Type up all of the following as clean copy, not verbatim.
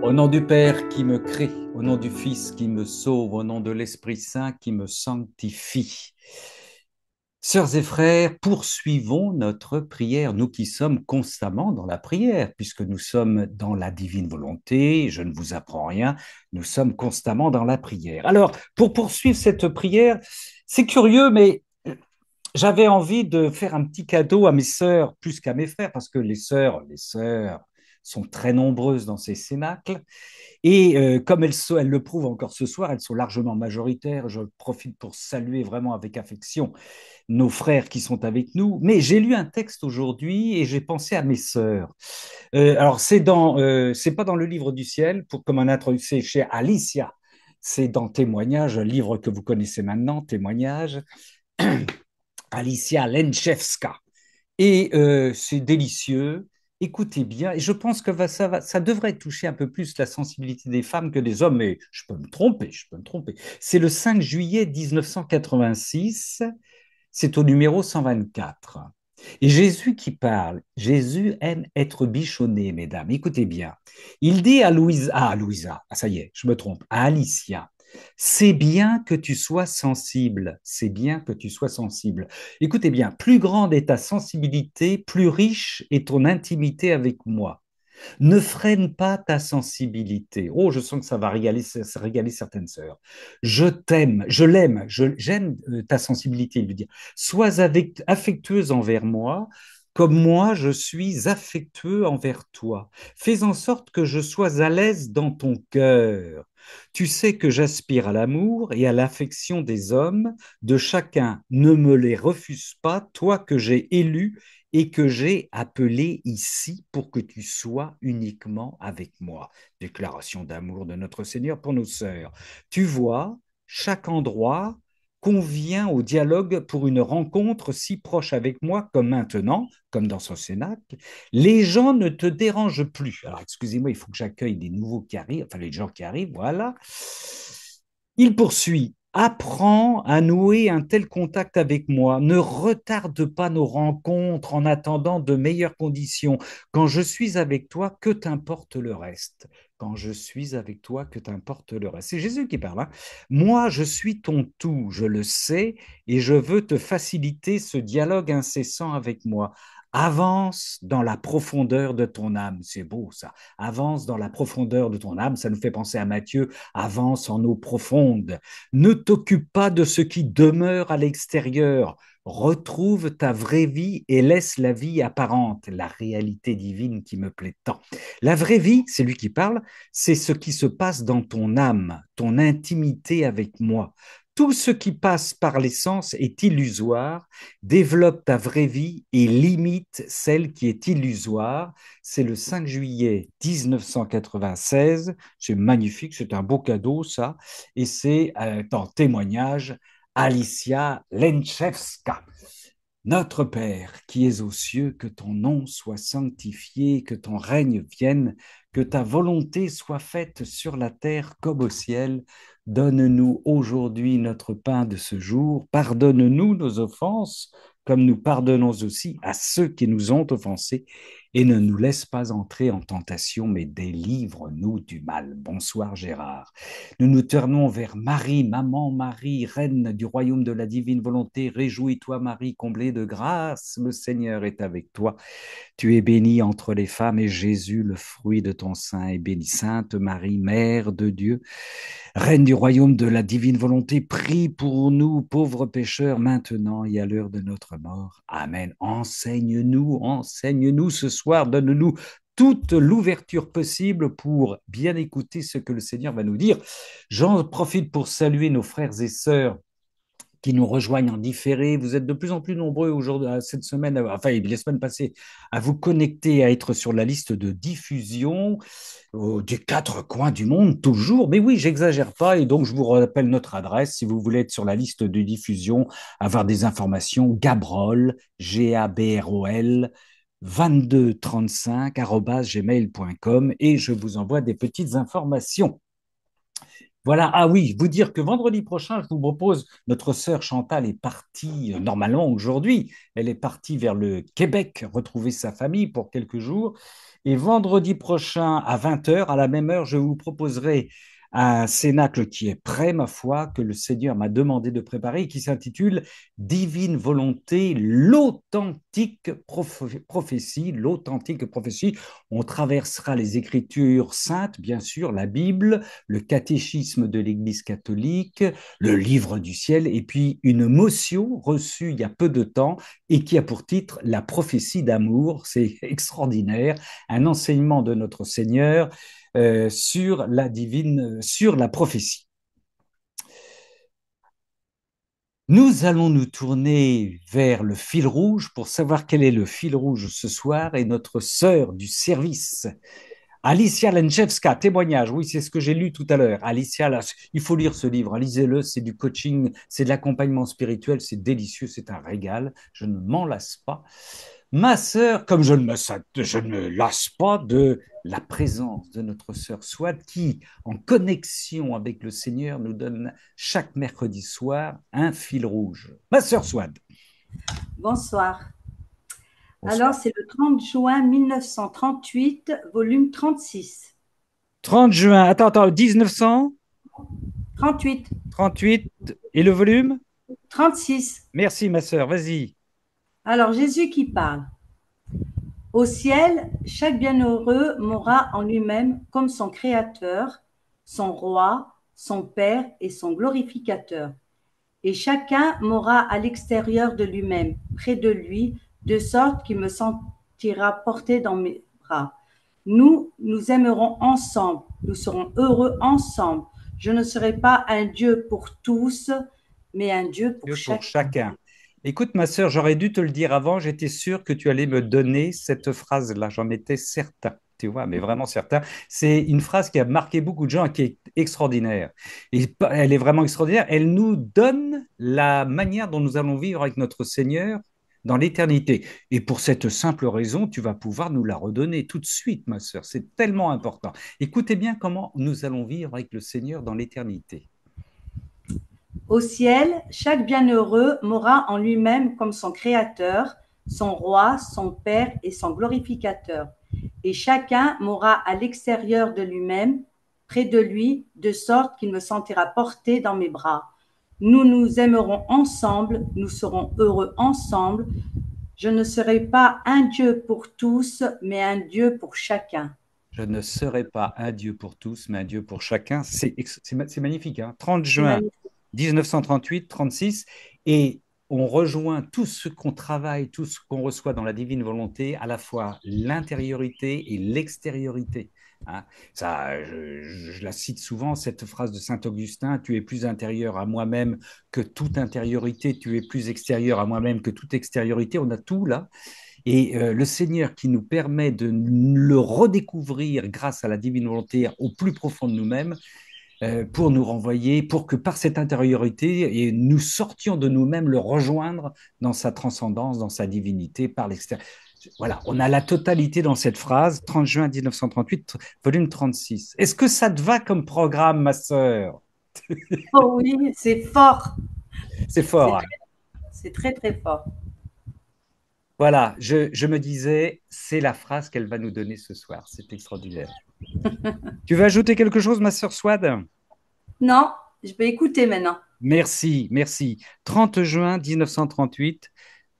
Au nom du Père qui me crée, au nom du Fils qui me sauve, au nom de l'Esprit Saint qui me sanctifie. Sœurs et frères, poursuivons notre prière, nous qui sommes constamment dans la prière, puisque nous sommes dans la divine volonté, je ne vous apprends rien, nous sommes constamment dans la prière. Alors, pour poursuivre cette prière, c'est curieux, mais j'avais envie de faire un petit cadeau à mes sœurs plus qu'à mes frères, parce que les sœurs sont très nombreuses dans ces cénacles. Et comme elles le prouvent encore ce soir, elles sont largement majoritaires. Je profite pour saluer vraiment avec affection nos frères qui sont avec nous. Mais j'ai lu un texte aujourd'hui et j'ai pensé à mes sœurs. Alors, c'est pas dans le livre du ciel, comme un introduction chez Alicia. C'est dans Témoignages, un livre que vous connaissez maintenant, Témoignages. Alicia Lenchevska. Et c'est délicieux. Écoutez bien, et je pense que ça devrait toucher un peu plus la sensibilité des femmes que des hommes, mais je peux me tromper, je peux me tromper. C'est le 5 juillet 1986, c'est au numéro 124. Et Jésus qui parle, Jésus aime être bichonné, mesdames. Écoutez bien. Il dit à Louisa, ça y est, je me trompe, à Alicia, c'est bien que tu sois sensible, c'est bien que tu sois sensible. Écoutez bien, plus grande est ta sensibilité, plus riche est ton intimité avec moi. Ne freine pas ta sensibilité. Oh, je sens que ça régaler certaines sœurs. Je t'aime, je l'aime, j'aime ta sensibilité, il veut dire. Sois affectueuse envers moi, comme moi je suis affectueux envers toi. Fais en sorte que je sois à l'aise dans ton cœur. Tu sais que j'aspire à l'amour et à l'affection des hommes, de chacun. Ne me les refuse pas, toi que j'ai élu et que j'ai appelé ici pour que tu sois uniquement avec moi. Déclaration d'amour de notre Seigneur pour nos sœurs. Tu vois, chaque endroit convient au dialogue pour une rencontre si proche avec moi comme maintenant, comme dans son cénacle. Les gens ne te dérangent plus. Alors, excusez-moi, il faut que j'accueille des nouveaux qui arrivent, enfin les gens qui arrivent, voilà. Il poursuit. Apprends à nouer un tel contact avec moi. Ne retarde pas nos rencontres en attendant de meilleures conditions. Quand je suis avec toi, que t'importe le reste? Quand je suis avec toi, que t'importe le reste? C'est Jésus qui parle, hein. Moi, je suis ton tout, je le sais, et je veux te faciliter ce dialogue incessant avec moi. Avance dans la profondeur de ton âme. C'est beau ça. Avance dans la profondeur de ton âme. Ça nous fait penser à Matthieu. Avance en eau profonde. Ne t'occupe pas de ce qui demeure à l'extérieur. Retrouve ta vraie vie et laisse la vie apparente, la réalité divine qui me plaît tant. La vraie vie, c'est lui qui parle, c'est ce qui se passe dans ton âme, ton intimité avec moi. Tout ce qui passe par les sens est illusoire. Développe ta vraie vie et limite celle qui est illusoire. C'est le 5 juillet 1996. C'est magnifique, c'est un beau cadeau, ça. Et c'est en témoignage Alicia Lenchevska. Notre Père qui es aux cieux, que ton nom soit sanctifié, que ton règne vienne, que ta volonté soit faite sur la terre comme au ciel. Donne-nous aujourd'hui notre pain de ce jour. Pardonne-nous nos offenses, comme nous pardonnons aussi à ceux qui nous ont offensés. Et ne nous laisse pas entrer en tentation, mais délivre-nous du mal. Bonsoir Gérard. Nous nous tournons vers Marie, maman Marie, reine du royaume de la divine volonté. Réjouis-toi Marie, comblée de grâce, le Seigneur est avec toi. Tu es bénie entre les femmes et Jésus, le fruit de ton sein, est béni. Sainte Marie, Mère de Dieu, reine du royaume de la divine volonté, prie pour nous, pauvres pécheurs, maintenant et à l'heure de notre mort. Amen. Enseigne-nous, enseigne-nous ce soir, donne-nous toute l'ouverture possible pour bien écouter ce que le Seigneur va nous dire. J'en profite pour saluer nos frères et sœurs qui nous rejoignent en différé. Vous êtes de plus en plus nombreux aujourd'hui, cette semaine, enfin les semaines passées, à vous connecter, à être sur la liste de diffusion des quatre coins du monde, toujours. Mais oui, j'exagère pas. Et donc, je vous rappelle notre adresse si vous voulez être sur la liste de diffusion, avoir des informations, Gabrol, Gabrol, 2235 gmail.com et je vous envoie des petites informations. Voilà, ah oui, vous dire que vendredi prochain, je vous propose, notre sœur Chantal est partie, normalement aujourd'hui, elle est partie vers le Québec, retrouver sa famille pour quelques jours. Et vendredi prochain, à 20 heures, à la même heure, je vous proposerai un cénacle qui est prêt, ma foi, que le Seigneur m'a demandé de préparer, qui s'intitule Divine Volonté, prophétie, l'authentique prophétie. On traversera les Écritures saintes, bien sûr, la Bible, le catéchisme de l'Église catholique, le livre du ciel, et puis une motion reçue il y a peu de temps et qui a pour titre La prophétie d'amour. C'est extraordinaire, un enseignement de notre Seigneur sur la prophétie. Nous allons nous tourner vers le fil rouge pour savoir quel est le fil rouge ce soir et notre sœur du service. Alicia Lenchevska, témoignage, oui, c'est ce que j'ai lu tout à l'heure. Alicia, là, il faut lire ce livre, hein, lisez-le, c'est du coaching, c'est de l'accompagnement spirituel, c'est délicieux, c'est un régal, je ne m'en lasse pas. Ma sœur, comme je ne me lasse pas de la présence de notre sœur Swad, qui, en connexion avec le Seigneur, nous donne chaque mercredi soir un fil rouge. Ma sœur Swad, Bonsoir. Alors, bonsoir. c'est le 30 juin 1938, volume 36. 30 juin, attends, 38, 1938, et le volume? 36. Merci, ma sœur, vas-y. Alors, Jésus qui parle. Au ciel, chaque bienheureux m'aura en lui-même comme son créateur, son roi, son père et son glorificateur. Et chacun m'aura à l'extérieur de lui-même, près de lui, de sorte qu'il me sentira porté dans mes bras. Nous aimerons ensemble, nous serons heureux ensemble. Je ne serai pas un Dieu pour tous, mais un Dieu pour Dieu pour chacun. chacun. Écoute, ma sœur, j'aurais dû te le dire avant, j'étais sûr que tu allais me donner cette phrase-là, j'en étais certain, tu vois, mais vraiment certain. C'est une phrase qui a marqué beaucoup de gens et qui est extraordinaire. Et elle est vraiment extraordinaire. Elle nous donne la manière dont nous allons vivre avec notre Seigneur dans l'éternité. Et pour cette simple raison, tu vas pouvoir nous la redonner tout de suite, ma sœur. C'est tellement important. Écoutez bien comment nous allons vivre avec le Seigneur dans l'éternité. Au ciel, chaque bienheureux m'aura en lui-même comme son créateur, son roi, son père et son glorificateur. Et chacun m'aura à l'extérieur de lui-même, près de lui, de sorte qu'il me sentira porté dans mes bras. Nous nous aimerons ensemble, nous serons heureux ensemble. Je ne serai pas un Dieu pour tous, mais un Dieu pour chacun. Je ne serai pas un Dieu pour tous, mais un Dieu pour chacun. C'est magnifique, hein. 30 C'est juin magnifique. 1938, 36, et on rejoint tout ce qu'on travaille, tout ce qu'on reçoit dans la divine volonté, à la fois l'intériorité et l'extériorité. Hein. Ça, je la cite souvent, cette phrase de Saint Augustin, tu es plus intérieur à moi-même que toute intériorité, tu es plus extérieur à moi-même que toute extériorité. On a tout là. Et le Seigneur qui nous permet de le redécouvrir grâce à la divine volonté au plus profond de nous-mêmes, pour nous renvoyer, pour que par cette intériorité, et nous sortions de nous-mêmes, le rejoindre dans sa transcendance, dans sa divinité, par l'extérieur. Voilà, on a la totalité dans cette phrase, 30 juin 1938, volume 36. Est-ce que ça te va comme programme, ma sœur? Oh oui, c'est fort. C'est C'est fort, hein. très, c'est très, très fort. Voilà, je me disais, c'est la phrase qu'elle va nous donner ce soir. C'est extraordinaire. Tu veux ajouter quelque chose, ma sœur Swad? Non, je vais écouter maintenant. Merci, merci. 30 juin 1938,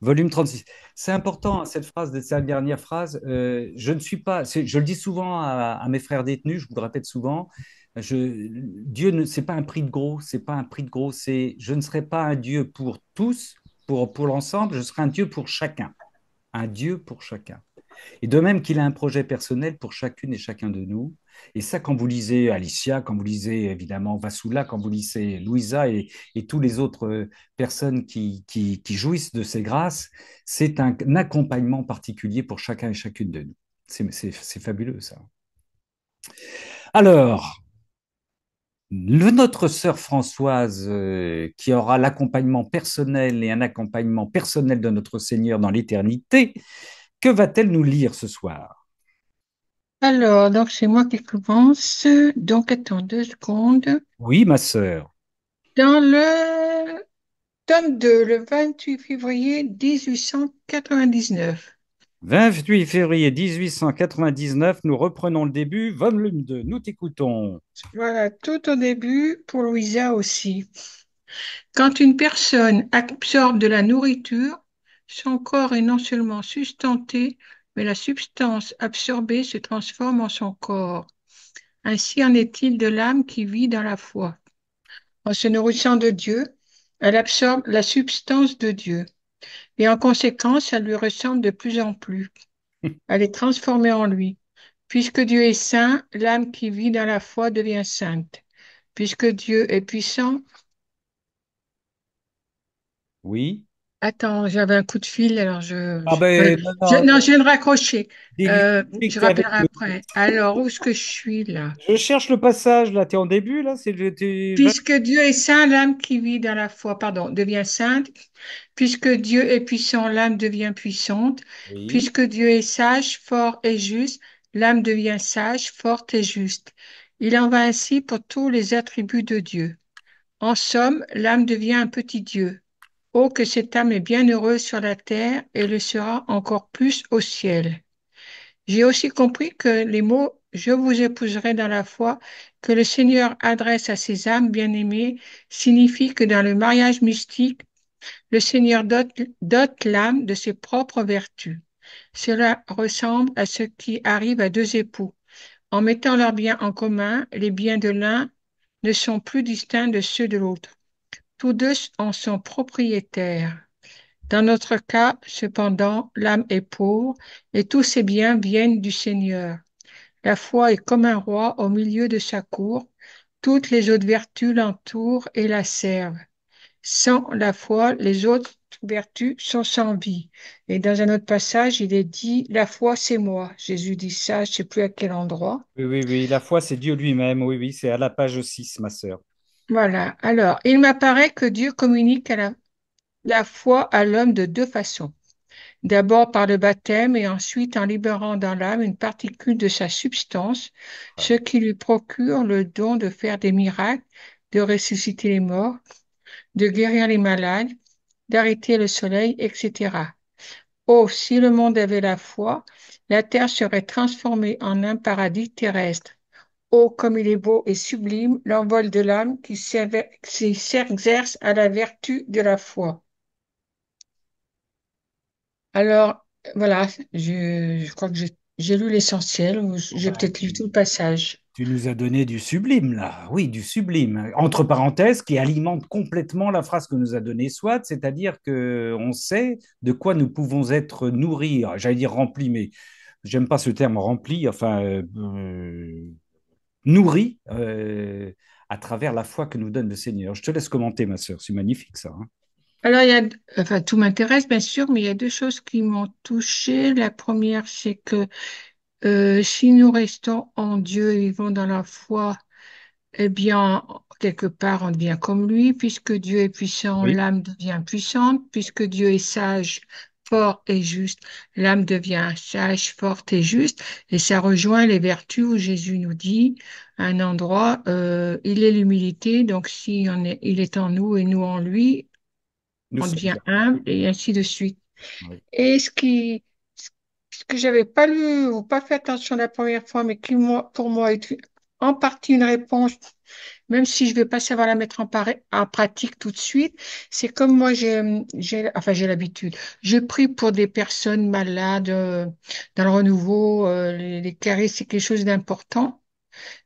volume 36. C'est important, hein, cette phrase, cette dernière phrase. Je ne suis pas, je le dis souvent à mes frères détenus, je vous le répète souvent, Dieu ne, c'est pas un prix de gros, c'est pas un prix de gros, c'est je ne serai pas un Dieu pour tous, pour l'ensemble, je serai un Dieu pour chacun. Un Dieu pour chacun. Et de même qu'il a un projet personnel pour chacune et chacun de nous. Et ça, quand vous lisez Alicia, quand vous lisez évidemment Vassoula, quand vous lisez Louisa et tous les autres personnes qui jouissent de ces grâces, c'est un accompagnement particulier pour chacun et chacune de nous. C'est fabuleux, ça. Alors, notre sœur Françoise, qui aura l'accompagnement personnel et un accompagnement personnel de notre Seigneur dans l'éternité, que va-t-elle nous lire ce soir? Alors, donc c'est moi qui commence. Donc, attends 2 secondes. Oui, ma sœur. Dans le tome 2, le 28 février 1899. 28 février 1899, nous reprenons le début, volume 2. Nous t'écoutons. Voilà, tout au début, pour Louisa aussi. Quand une personne absorbe de la nourriture, son corps est non seulement sustenté, mais la substance absorbée se transforme en son corps. Ainsi en est-il de l'âme qui vit dans la foi. En se nourrissant de Dieu, elle absorbe la substance de Dieu et en conséquence, elle lui ressemble de plus en plus. Elle est transformée en lui. Puisque Dieu est saint, l'âme qui vit dans la foi devient sainte. Puisque Dieu est puissant, Oui. attends, j'avais un coup de fil, alors Ah ben, non, non, non, je viens de raccrocher. dis-lui que Je t'es avec rappellerai nous. après. Alors, où est-ce que je suis là? Je cherche le passage, là, t'es en début, là, Puisque Dieu est saint, l'âme qui vit dans la foi, pardon, devient sainte. Puisque Dieu est puissant, l'âme devient puissante. Oui. Puisque Dieu est sage, fort et juste, l'âme devient sage, forte et juste. Il en va ainsi pour tous les attributs de Dieu. En somme, l'âme devient un petit Dieu. Oh, que cette âme est bien heureuse sur la terre et le sera encore plus au ciel. J'ai aussi compris que les mots Je vous épouserai dans la foi que le Seigneur adresse à ses âmes bien-aimées signifient que dans le mariage mystique, le Seigneur dote l'âme de ses propres vertus. Cela ressemble à ce qui arrive à deux époux. En mettant leurs biens en commun, les biens de l'un ne sont plus distincts de ceux de l'autre. Tous deux en sont propriétaires. Dans notre cas, cependant, l'âme est pauvre et tous ses biens viennent du Seigneur. La foi est comme un roi au milieu de sa cour. Toutes les autres vertus l'entourent et la servent. Sans la foi, les autres vertus sont sans vie. Et dans un autre passage, il est dit, la foi, c'est moi. Jésus dit ça, je ne sais plus à quel endroit. Oui, oui, oui, la foi, c'est Dieu lui-même. Oui, oui, c'est à la page 6, ma sœur. Voilà. Alors, il m'apparaît que Dieu communique la foi à l'homme de deux façons. D'abord par le baptême et ensuite en libérant dans l'âme une particule de sa substance, ce qui lui procure le don de faire des miracles, de ressusciter les morts, de guérir les malades, d'arrêter le soleil, etc. Oh, si le monde avait la foi, la terre serait transformée en un paradis terrestre. Oh, comme il est beau et sublime l'envol de l'âme qui s'exerce à la vertu de la foi. Alors, voilà, je crois que j'ai lu l'essentiel, ou Oh, j'ai ben, peut-être lu tout le passage. tu nous as donné du sublime, là. Oui, du sublime. Entre parenthèses, qui alimente complètement la phrase que nous a donnée Swat, c'est-à-dire que on sait de quoi nous pouvons être nourris. J'allais dire remplis, mais j'aime pas ce terme rempli, enfin, nourris à travers la foi que nous donne le Seigneur. Je te laisse commenter, ma sœur. C'est magnifique, ça. Hein. Alors, enfin, tout m'intéresse, bien sûr, mais il y a deux choses qui m'ont touchée. La première, c'est que si nous restons en Dieu et vivons dans la foi, eh bien, quelque part, on devient comme lui. Puisque Dieu est puissant, Oui, l'âme devient puissante. Puisque Dieu est sage, fort et juste, l'âme devient sage, forte et juste. Et ça rejoint les vertus où Jésus nous dit, à un endroit, il est l'humilité. Donc, si il est en nous et nous en lui, nous on sommes. devient humble et ainsi de suite. Oui, Et ce que j'avais pas lu ou pas fait attention la première fois, mais qui pour moi est en partie une réponse, même si je vais pas savoir la mettre en pratique tout de suite, c'est comme moi enfin j'ai l'habitude. Je prie pour des personnes malades dans le renouveau, les caries, c'est quelque chose d'important.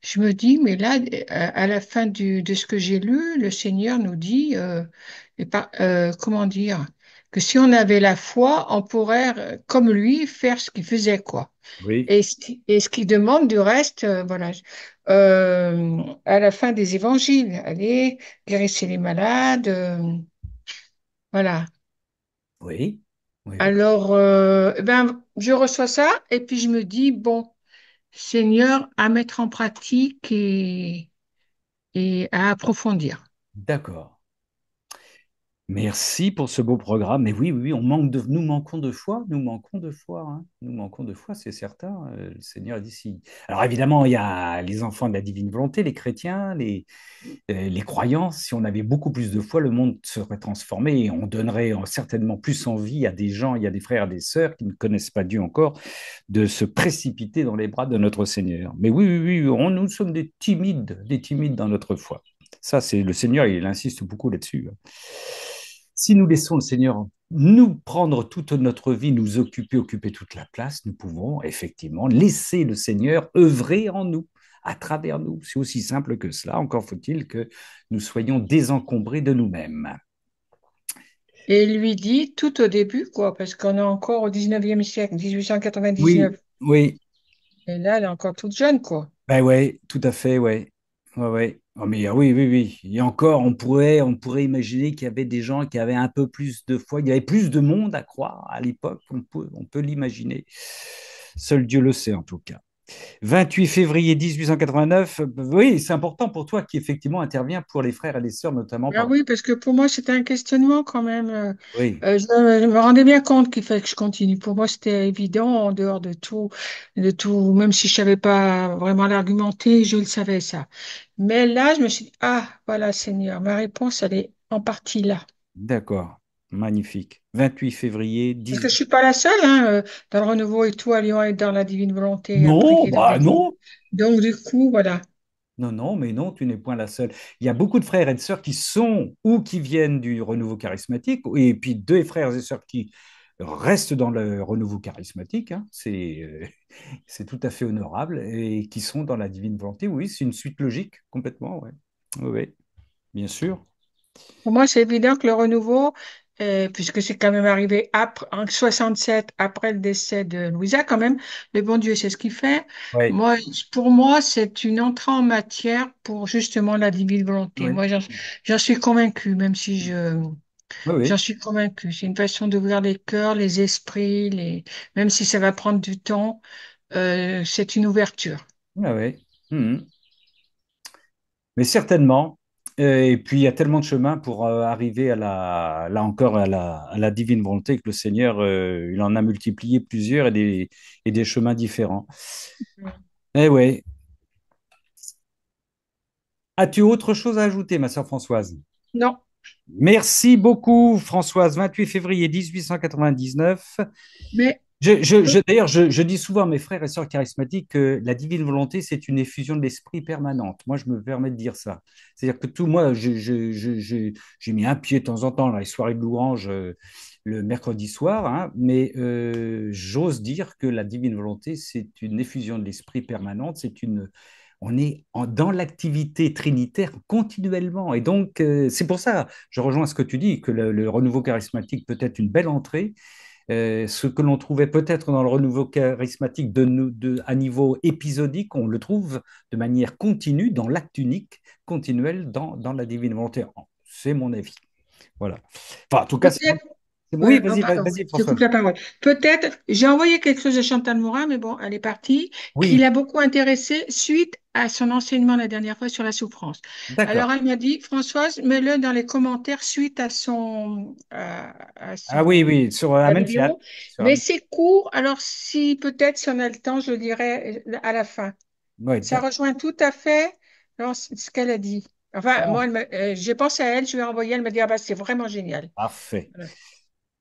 Je me dis, mais là, à la fin de ce que j'ai lu, le Seigneur nous dit, comment dire, que si on avait la foi, on pourrait, comme lui, faire ce qu'il faisait, quoi. oui, Et ce qu'il demande du reste, voilà, à la fin des évangiles, allez, guérissez les malades, voilà. oui, oui, oui. Alors, ben, je reçois ça et puis je me dis, bon, Seigneur, à mettre en pratique et à approfondir. D'accord. Merci pour ce beau programme. Mais oui, oui, oui, on manque de, nous manquons de foi, nous manquons de foi, hein. Nous manquons de foi, c'est certain. Le Seigneur dit si. Alors évidemment, il y a les enfants de la divine volonté, les chrétiens, les croyants. Si on avait beaucoup plus de foi, le monde serait transformé et on donnerait certainement plus envie à des gens, il y a des frères et des sœurs qui ne connaissent pas Dieu encore, de se précipiter dans les bras de notre Seigneur. Mais oui, oui, oui, nous sommes des timides dans notre foi. Ça, c'est le Seigneur, il insiste beaucoup là-dessus. Si nous laissons le Seigneur nous prendre toute notre vie, nous occuper, occuper toute la place, nous pouvons effectivement laisser le Seigneur œuvrer en nous, à travers nous. C'est aussi simple que cela. Encore faut-il que nous soyons désencombrés de nous-mêmes. Et il lui dit tout au début, quoi, parce qu'on est encore au 19e siècle, Oui, 1899. oui, Et là, elle est encore toute jeune, quoi. ben ouais, tout à fait, ouais. Ouais, ouais. Oh, mais oui, oui, oui. Et encore, on pourrait imaginer qu'il y avait des gens qui avaient un peu plus de foi. Il y avait plus de monde à croire à l'époque. On peut l'imaginer. Seul Dieu le sait, en tout cas. 28 février 1889, oui, c'est important pour toi qui effectivement intervient pour les frères et les sœurs, notamment Ah par. oui, parce que pour moi, c'était un questionnement quand même. Oui, Je me rendais bien compte qu'il fallait que je continue. Pour moi, c'était évident, en dehors de tout, même si je savais pas vraiment l'argumenter, je le savais ça. Mais là, je me suis dit, ah, voilà, Seigneur, ma réponse, elle est en partie là. d'accord, magnifique. 28 février Parce que 18. je suis pas la seule, hein, dans le renouveau et tout, à Lyon et dans la divine volonté, après Non, qu'il bah avait dit. non, Donc, du coup, voilà. non, non, mais non, tu n'es point la seule. Il y a beaucoup de frères et de sœurs qui sont ou qui viennent du renouveau charismatique, et puis deux frères et sœurs qui restent dans le renouveau charismatique, hein. C'est tout à fait honorable, et qui sont dans la divine volonté. Oui, c'est une suite logique, complètement, ouais. Oui, oui, bien sûr. Pour moi, c'est évident que le renouveau, puisque c'est quand même arrivé après, en 67, après le décès de Louisa, quand même, le bon Dieu sait ce qu'il fait. Oui, Moi, pour moi, c'est une entrée en matière pour justement la divine volonté. oui, Moi, j'en suis convaincue, même si oui, j'en oui, suis convaincue. C'est une façon d'ouvrir les cœurs, les esprits, même si ça va prendre du temps, c'est une ouverture. oui, oui. Mhm. Mais certainement. Et puis, il y a tellement de chemins pour arriver là encore, à la divine volonté que le Seigneur, il en a multiplié plusieurs et des chemins différents. Eh ouais. As-tu autre chose à ajouter, ma sœur Françoise? Non, Merci beaucoup, Françoise. 28 février 1899. mais D'ailleurs, je dis souvent à mes frères et sœurs charismatiques que la divine volonté, c'est une effusion de l'esprit permanente. Moi, je me permets de dire ça. C'est-à-dire que tout, moi, j'ai mis un pied de temps en temps dans les soirées de louange le mercredi soir, hein, mais j'ose dire que la divine volonté, c'est une effusion de l'esprit permanente. On est dans l'activité trinitaire continuellement. Et donc, c'est pour ça, je rejoins ce que tu dis, que le renouveau charismatique peut être une belle entrée, ce que l'on trouvait peut-être dans le renouveau charismatique à niveau épisodique, on le trouve de manière continue dans l'acte unique, continuel dans la divine volonté. C'est mon avis. Voilà. Enfin, en tout cas, peut-être. oui, Oh, vas-y, pardon, vas-y, je te coupe François. la parole. Peut-être, j'ai envoyé quelque chose à Chantal Morin, mais bon, elle est partie, qui Oui, l'a beaucoup intéressée suite à son enseignement la dernière fois sur la souffrance. d'accord. Alors, elle m'a dit, Françoise, mets-le dans les commentaires suite à Ah oui, son, oui, sur la Amen Fiat. vidéo. Sur Mais Amen. c'est court, alors si peut-être, si on a le temps, je le dirai à la fin. Ouais, Ça rejoint tout à fait ce qu'elle a dit. Enfin, moi, j'ai pensé à elle, je lui ai envoyé, elle m'a dit, ah bah, c'est vraiment génial. parfait. Voilà.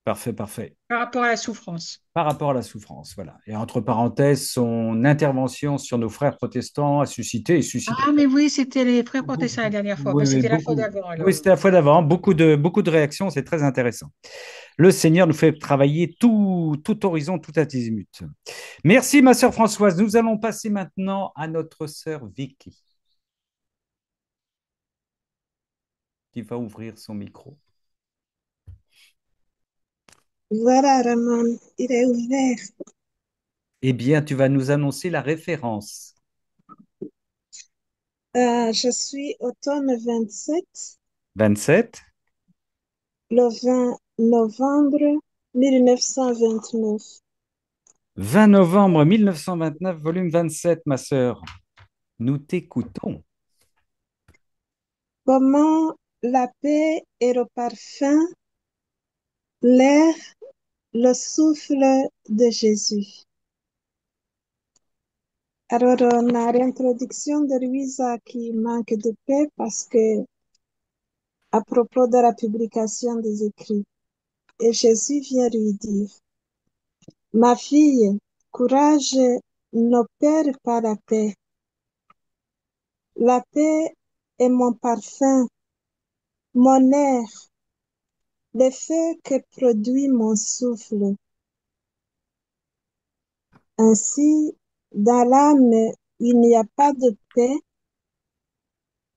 Parfait, parfait. Par rapport à la souffrance. Par rapport à la souffrance, voilà. Et entre parenthèses, son intervention sur nos frères protestants a suscité et suscite Ah, mais encore oui, c'était les frères beaucoup, protestants la dernière fois. oui, Ben, oui, c'était la fois beaucoup. d'avant, Oui, alors. c'était la fois d'avant. Beaucoup de réactions, c'est très intéressant. Le Seigneur nous fait travailler tout horizon, tout azimut. Merci, ma sœur Françoise. Nous allons passer maintenant à notre sœur Vicky, qui va ouvrir son micro. Voilà, Ramon, il est ouvert. Eh bien, tu vas nous annoncer la référence. Je suis au tome 27, 27. le 20 novembre 1929. 20 novembre 1929, volume 27, ma sœur. Nous t'écoutons. Comment la paix est le parfum, l'air, le souffle de Jésus. Alors, la réintroduction de Louisa qui manque de paix parce que, à propos de la publication des écrits, et Jésus vient lui dire, ma fille, courage n'opère pas la paix. La paix est mon parfum, mon air, l'effet que produit mon souffle. Ainsi, dans l'âme, il n'y a pas de paix,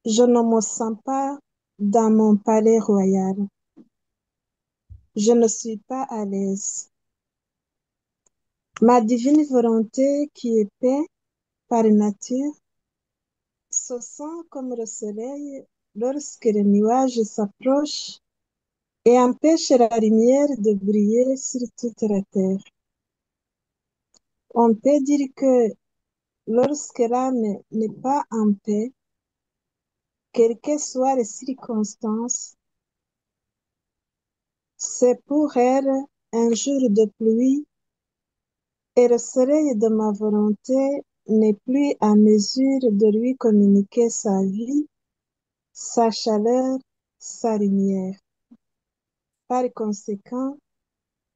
je ne me sens pas dans mon palais royal. Je ne suis pas à l'aise. Ma divine volonté qui est paix par nature se sent comme le soleil lorsque les nuages s'approchent et empêche la lumière de briller sur toute la terre. On peut dire que lorsque l'âme n'est pas en paix, quelles que soient les circonstances, c'est pour elle un jour de pluie et le soleil de ma volonté n'est plus à mesure de lui communiquer sa vie, sa chaleur, sa lumière. Par conséquent,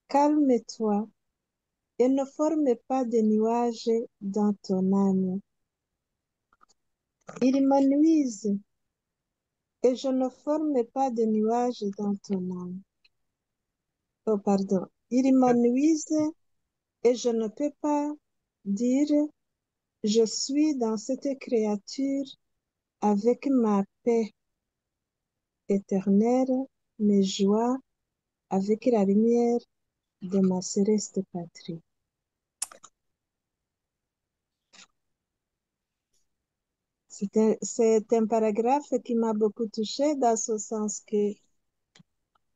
calme-toi et ne forme pas de nuages dans ton âme. Ils me nuisent et je ne forme pas de nuages dans ton âme. Oh, pardon. Ils me nuisent et je ne peux pas dire je suis dans cette créature avec ma paix éternelle, mes joies, avec la lumière de ma céleste patrie. C'est un paragraphe qui m'a beaucoup touchée dans ce sens que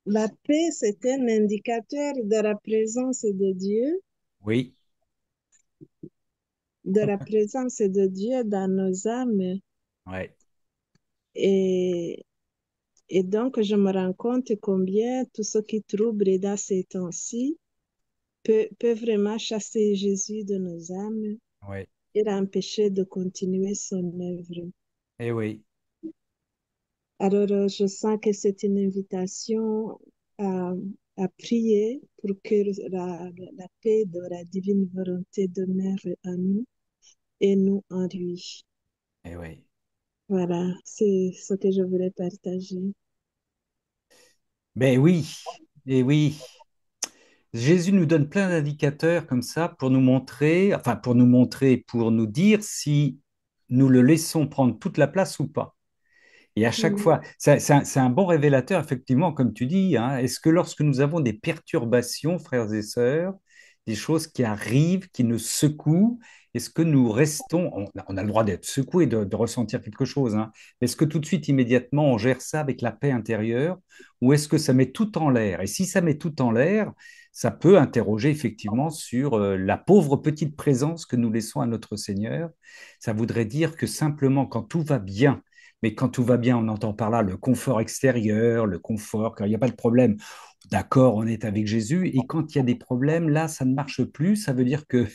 la paix, c'est un indicateur de la présence de Dieu, Oui, dans nos âmes. ouais, Et, et donc, je me rends compte combien tout ce qui trouble dans ces temps-ci peut vraiment chasser Jésus de nos âmes ouais, et l'empêcher de continuer son œuvre. et oui. Alors, je sens que c'est une invitation à, à prier pour que la paix de la divine volonté demeure en nous et nous en lui. Eh oui. Voilà, c'est ce que je voulais partager. Ben oui, et oui. Jésus nous donne plein d'indicateurs comme ça pour nous montrer, enfin pour nous dire si nous le laissons prendre toute la place ou pas. Et à chaque Mm. fois, c'est un bon révélateur, effectivement, comme tu dis, hein. Est-ce que lorsque nous avons des perturbations, frères et sœurs, des choses qui arrivent, qui nous secouent, est-ce que nous restons, on a le droit d'être secoué, de ressentir quelque chose, hein. Est-ce que tout de suite, immédiatement, on gère ça avec la paix intérieure, ou est-ce que ça met tout en l'air? Et si ça met tout en l'air, ça peut interroger effectivement sur la pauvre petite présence que nous laissons à notre Seigneur. Ça voudrait dire que simplement, quand tout va bien, mais quand tout va bien, on entend par là le confort extérieur, le confort, quand il n'y a pas de problème. D'accord, on est avec Jésus. Et quand il y a des problèmes, là, ça ne marche plus. Ça veut dire que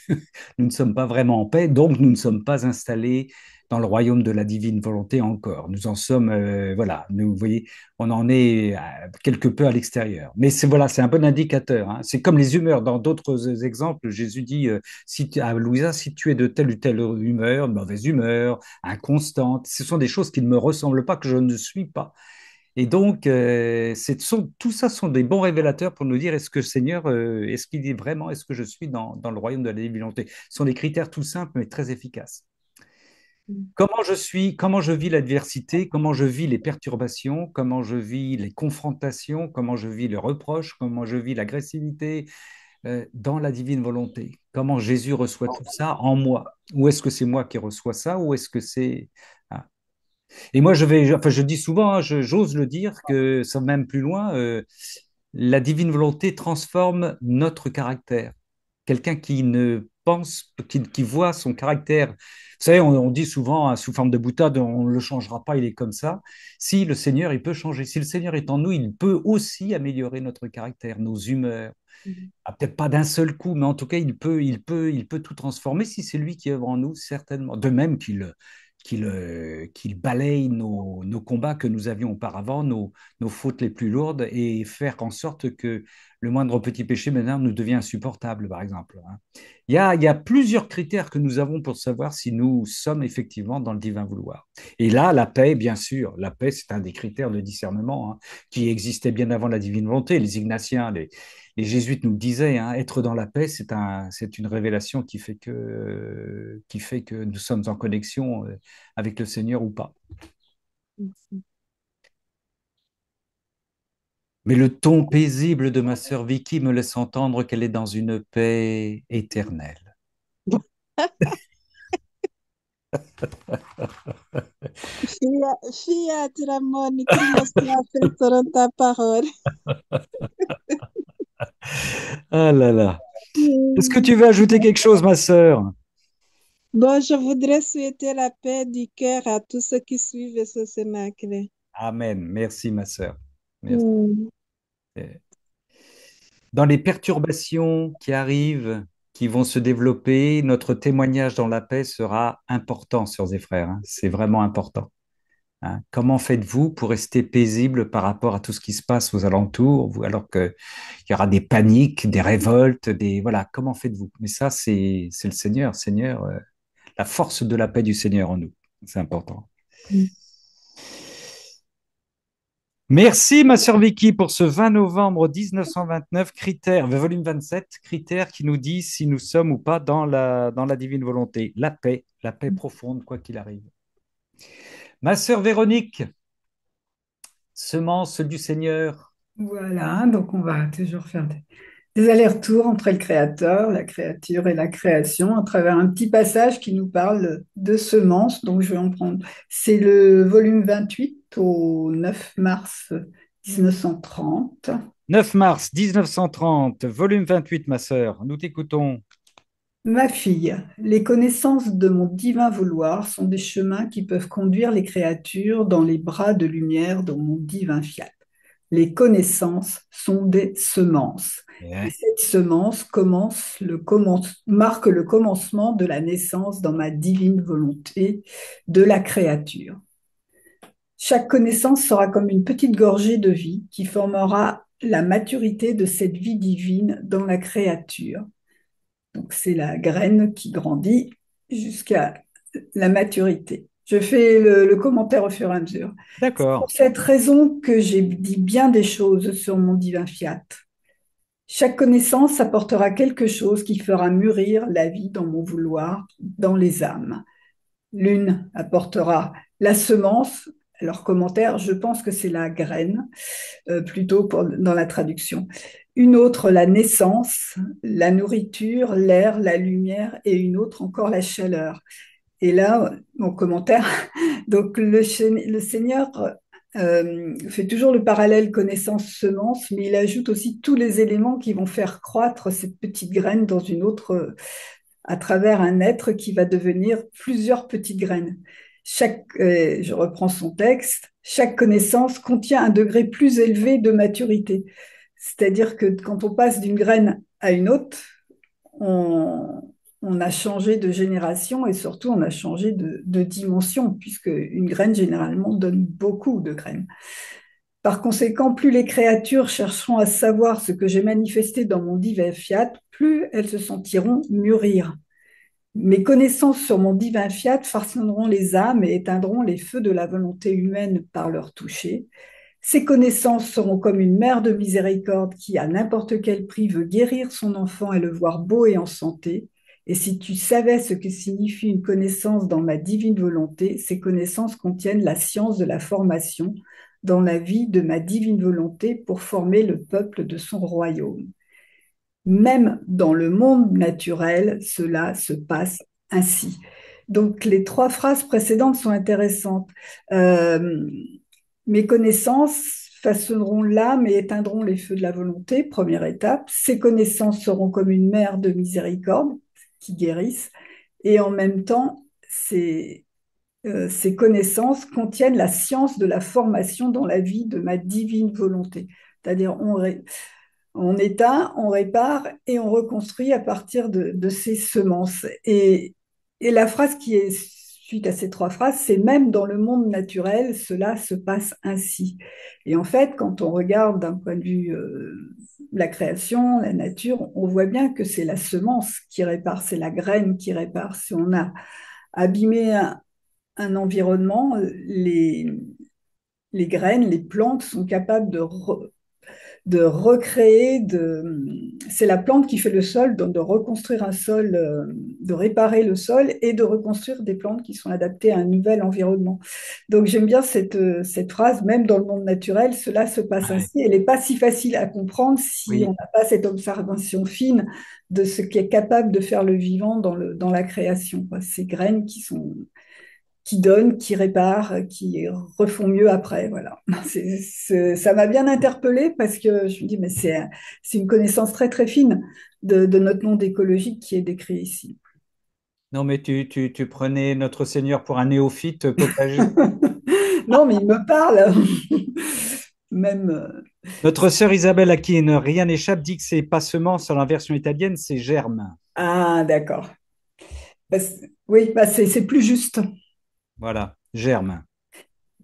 nous ne sommes pas vraiment en paix, donc nous ne sommes pas installés dans le royaume de la divine volonté encore. Nous en sommes, voilà, nous, vous voyez, on en est quelque peu à l'extérieur. Mais c'est voilà, c'est un bon indicateur, hein. C'est comme les humeurs. Dans d'autres exemples, Jésus dit à Louisa, si tu es de telle ou telle humeur, de mauvaise humeur, inconstante, ce sont des choses qui ne me ressemblent pas, que je ne suis pas. Et donc, tout ça sont des bons révélateurs pour nous dire est-ce que Seigneur, est-ce qu'il est vraiment, est-ce que je suis dans le royaume de la divine volonté? Ce sont des critères tout simples mais très efficaces. Mm. Comment je suis, comment je vis l'adversité, comment je vis les perturbations, comment je vis les confrontations, comment je vis le reproche, comment je vis l'agressivité dans la divine volonté. Comment Jésus reçoit tout ça en moi? Ou est-ce que c'est moi qui reçois ça, ou est-ce que c'est... Ah. Et moi, enfin, je dis souvent, hein, j'ose le dire, que ça va même plus loin, la divine volonté transforme notre caractère. Quelqu'un qui ne pense, qui voit son caractère. Vous savez, on dit souvent, hein, sous forme de boutade, on ne le changera pas, il est comme ça. Si le Seigneur, il peut changer. Si le Seigneur est en nous, il peut aussi améliorer notre caractère, nos humeurs. Mhm. Ah, peut-être pas d'un seul coup, mais en tout cas, il peut tout transformer si c'est lui qui œuvre en nous, certainement. De même qu'il balaye nos combats que nous avions auparavant, nos fautes les plus lourdes, et faire en sorte que le moindre petit péché maintenant nous devient insupportable, par exemple, hein. Il y a plusieurs critères que nous avons pour savoir si nous sommes effectivement dans le divin vouloir. Et là, la paix, bien sûr, la paix, c'est un des critères de discernement, hein, qui existait bien avant la divine volonté. Les Ignatiens, les jésuites nous le disaient, hein, être dans la paix, c'est une révélation qui fait que nous sommes en connexion avec le Seigneur ou pas. Mais le ton paisible de ma sœur Vicky me laisse entendre qu'elle est dans une paix éternelle. Fiat Ramon, Christ m'a fait selon ta parole. Ah là là. Est-ce que Hmm. tu veux ajouter quelque chose, ma sœur? Bon, je voudrais souhaiter la paix du cœur à tous ceux qui suivent ce Cénacle. Amen. Merci, ma sœur. Merci. Hmm. Dans les perturbations qui arrivent, qui vont se développer, notre témoignage dans la paix sera important, sœurs et frères, hein. C'est vraiment important, hein. Comment faites-vous pour rester paisible par rapport à tout ce qui se passe aux alentours, alors qu'il y aura des paniques, des révoltes, voilà, comment faites-vous? Mais ça, c'est le Seigneur, la force de la paix du Seigneur en nous. C'est important. Merci, ma sœur Vicky, pour ce 20 novembre 1929, volume 27, critères qui nous dit si nous sommes ou pas dans la divine volonté. La paix profonde, quoi qu'il arrive. Ma sœur Véronique, semence du Seigneur. Voilà, donc on va toujours faire des allers-retours entre le créateur, la créature et la création à travers un petit passage qui nous parle de semences. Donc je vais en prendre. C'est le volume 28 au 9 mars 1930. 9 mars 1930, volume 28, ma sœur. Nous t'écoutons. Ma fille, les connaissances de mon divin vouloir sont des chemins qui peuvent conduire les créatures dans les bras de lumière de mon divin fiat. Les connaissances sont des semences. Et Yeah. cette semence marque le commencement de la naissance dans ma divine volonté de la créature. Chaque connaissance sera comme une petite gorgée de vie qui formera la maturité de cette vie divine dans la créature. Donc c'est la graine qui grandit jusqu'à la maturité. Je fais le commentaire au fur et à mesure. C'est D'accord. pour cette raison que j'ai dit bien des choses sur mon divin fiat. Chaque connaissance apportera quelque chose qui fera mûrir la vie dans mon vouloir, dans les âmes. L'une apportera la semence. Alors, commentaire, je pense que c'est la graine, plutôt dans la traduction. Une autre, la naissance, la nourriture, l'air, la lumière, et une autre encore, la chaleur. Et là, mon commentaire, donc le Seigneur fait toujours le parallèle connaissance-semence, mais il ajoute aussi tous les éléments qui vont faire croître cette petite graine dans une autre, à travers un être qui va devenir plusieurs petites graines. Je reprends son texte, chaque connaissance contient un degré plus élevé de maturité. C'est-à-dire que quand on passe d'une graine à une autre, on a changé de génération et surtout on a changé de dimension, puisque une graine généralement donne beaucoup de graines. Par conséquent, plus les créatures chercheront à savoir ce que j'ai manifesté dans mon divin fiat, plus elles se sentiront mûrir. Mes connaissances sur mon divin fiat façonneront les âmes et éteindront les feux de la volonté humaine par leur toucher. Ces connaissances seront comme une mère de miséricorde qui, à n'importe quel prix, veut guérir son enfant et le voir beau et en santé. Et si tu savais ce que signifie une connaissance dans ma divine volonté, ces connaissances contiennent la science de la formation dans la vie de ma divine volonté pour former le peuple de son royaume. Même dans le monde naturel, cela se passe ainsi. Donc les trois phrases précédentes sont intéressantes. Mes connaissances façonneront l'âme et éteindront les feux de la volonté, première étape. Ces connaissances seront comme une mer de miséricorde, qui guérissent. Et en même temps, ces connaissances contiennent la science de la formation dans la vie de ma divine volonté. C'est-à-dire, on éteint, on répare et on reconstruit à partir de ces semences. Et la phrase qui est suite à ces trois phrases, c'est même dans le monde naturel, cela se passe ainsi. Et en fait, quand on regarde d'un point de vue la création, la nature, on voit bien que c'est la semence qui répare, c'est la graine qui répare. Si on a abîmé un environnement, les graines, les plantes sont capables de recréer, c'est la plante qui fait le sol, donc de reconstruire un sol, de réparer le sol et de reconstruire des plantes qui sont adaptées à un nouvel environnement. Donc j'aime bien cette phrase, même dans le monde naturel, cela se passe Ouais. ainsi. Elle n'est pas si facile à comprendre si on Oui. n'a pas cette observation fine de ce qui est capable de faire le vivant dans la création, quoi. Ces graines qui donnent, qui réparent, qui refont mieux après. Voilà. Ça m'a bien interpellée parce que je me dis, mais c'est une connaissance très très fine de notre monde écologique qui est décrit ici. Non, mais tu prenais notre Seigneur pour un néophyte potager. Non, mais il me parle. Même. Notre sœur Isabelle, à qui rien n'échappe, dit que c'est pas semence sur la version italienne, c'est germe. Ah, d'accord. Oui, bah c'est plus juste. Voilà, germe.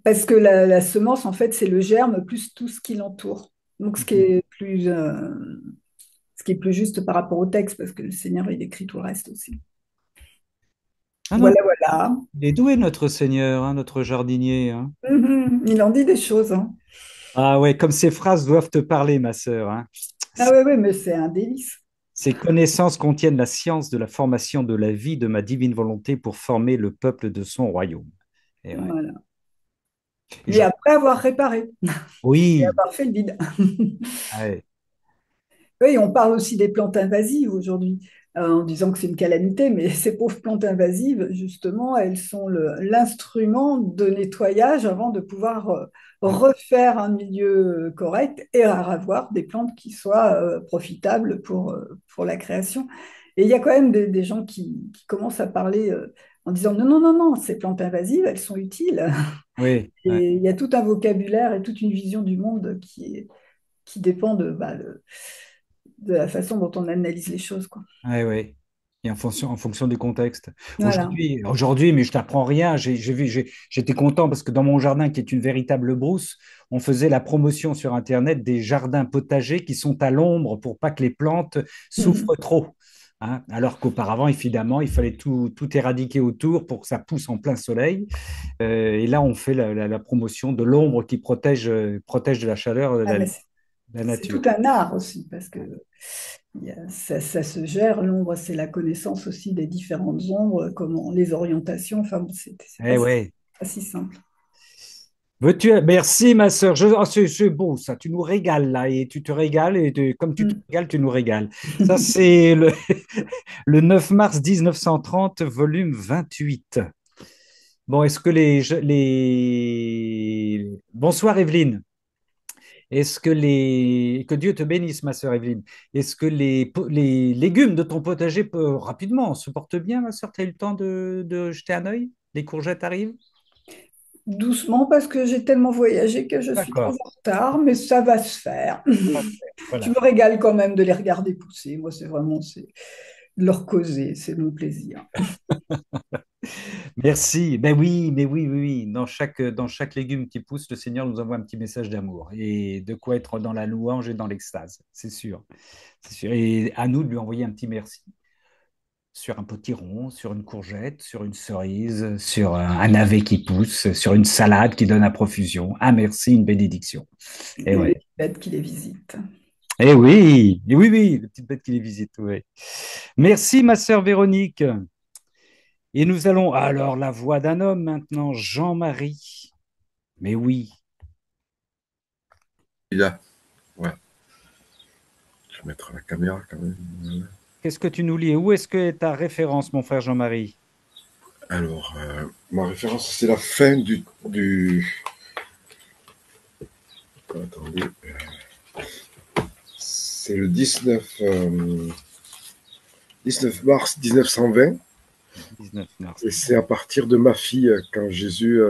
Parce que la semence, en fait, c'est le germe plus tout ce qui l'entoure. Donc, ce qui est plus juste par rapport au texte, parce que le Seigneur, il écrit tout le reste aussi. Ah non, Voilà, voilà. il est doué, notre Seigneur, hein, notre jardinier, hein. Il en dit des choses, hein. Ah ouais, comme ces phrases doivent te parler, ma sœur, hein. Ah ouais, ouais, mais c'est un délice. Ces connaissances contiennent la science de la formation de la vie de ma divine volonté pour former le peuple de son royaume. Et ouais. Voilà. Et Mais je- après avoir réparé et Oui, avoir fait le vide. ouais, Oui, on parle aussi des plantes invasives aujourd'hui, en disant que c'est une calamité, mais ces pauvres plantes invasives, justement, elles sont l'instrument de nettoyage avant de pouvoir ouais, refaire un milieu correct et avoir des plantes qui soient profitables pour la création. Et il y a quand même des gens qui commencent à parler en disant non, non, non, non, ces plantes invasives, elles sont utiles. oui, ouais, Et il y a tout un vocabulaire et toute une vision du monde qui dépend de la façon dont on analyse les choses, quoi. ouais, ouais. Et en fonction du contexte. Voilà. Aujourd'hui, mais je t'apprends rien. J'étais content parce que dans mon jardin, qui est une véritable brousse, on faisait la promotion sur Internet des jardins potagers qui sont à l'ombre pour pas que les plantes souffrent trop, hein. Alors qu'auparavant, évidemment, il fallait tout éradiquer autour pour que ça pousse en plein soleil. Et là, on fait la promotion de l'ombre qui protège de la chaleur Ah, mais la c'est nature. tout un art aussi, parce que ça se gère. L'ombre, c'est la connaissance aussi des différentes ombres, comment les orientations. Enfin, bon, c'est Eh ouais. pas si simple. Merci, ma sœur. C'est beau, ça. Tu nous régales, là. Et tu te régales. Comme tu te Mm. régales, tu nous régales. Ça, c'est le 9 mars 1930, volume 28. Bon, est-ce que Bonsoir, Evelyne. Est-ce que Que Dieu te bénisse, ma sœur Evelyne. Est-ce que les légumes de ton potager, rapidement, se portent bien, ma sœur? Tu as eu le temps de jeter un œil? Les courgettes arrivent? Doucement, parce que j'ai tellement voyagé que je suis très D'accord. en retard, mais ça va se faire. Je Voilà. me régale quand même de les regarder pousser. Moi, c'est de leur causer, c'est mon plaisir. Merci. Ben oui, mais oui, oui, oui. Dans chaque légume qui pousse, le Seigneur nous envoie un petit message d'amour et de quoi être dans la louange et dans l'extase, c'est sûr. C'est sûr. Et à nous de lui envoyer un petit merci sur un potiron, sur une courgette, sur une cerise, sur un navet qui pousse, sur une salade qui donne à profusion. Un merci, une bénédiction. Et Et ouais. les bêtes qui les visitent. Et oui, oui, les petites bêtes qui les visitent. Ouais. Merci, ma sœur Véronique. Et nous allons alors la voix d'un homme maintenant, Jean-Marie. Mais oui. Il a. Ouais. Je vais mettre la caméra quand même. Voilà. Qu'est-ce que tu nous lis? Où est-ce que est ta référence, mon frère Jean-Marie? Alors, ma référence, c'est la fin Attendez. C'est le 19. 19 mars 1920. 19 mars. Et c'est à partir de ma fille, quand Jésus...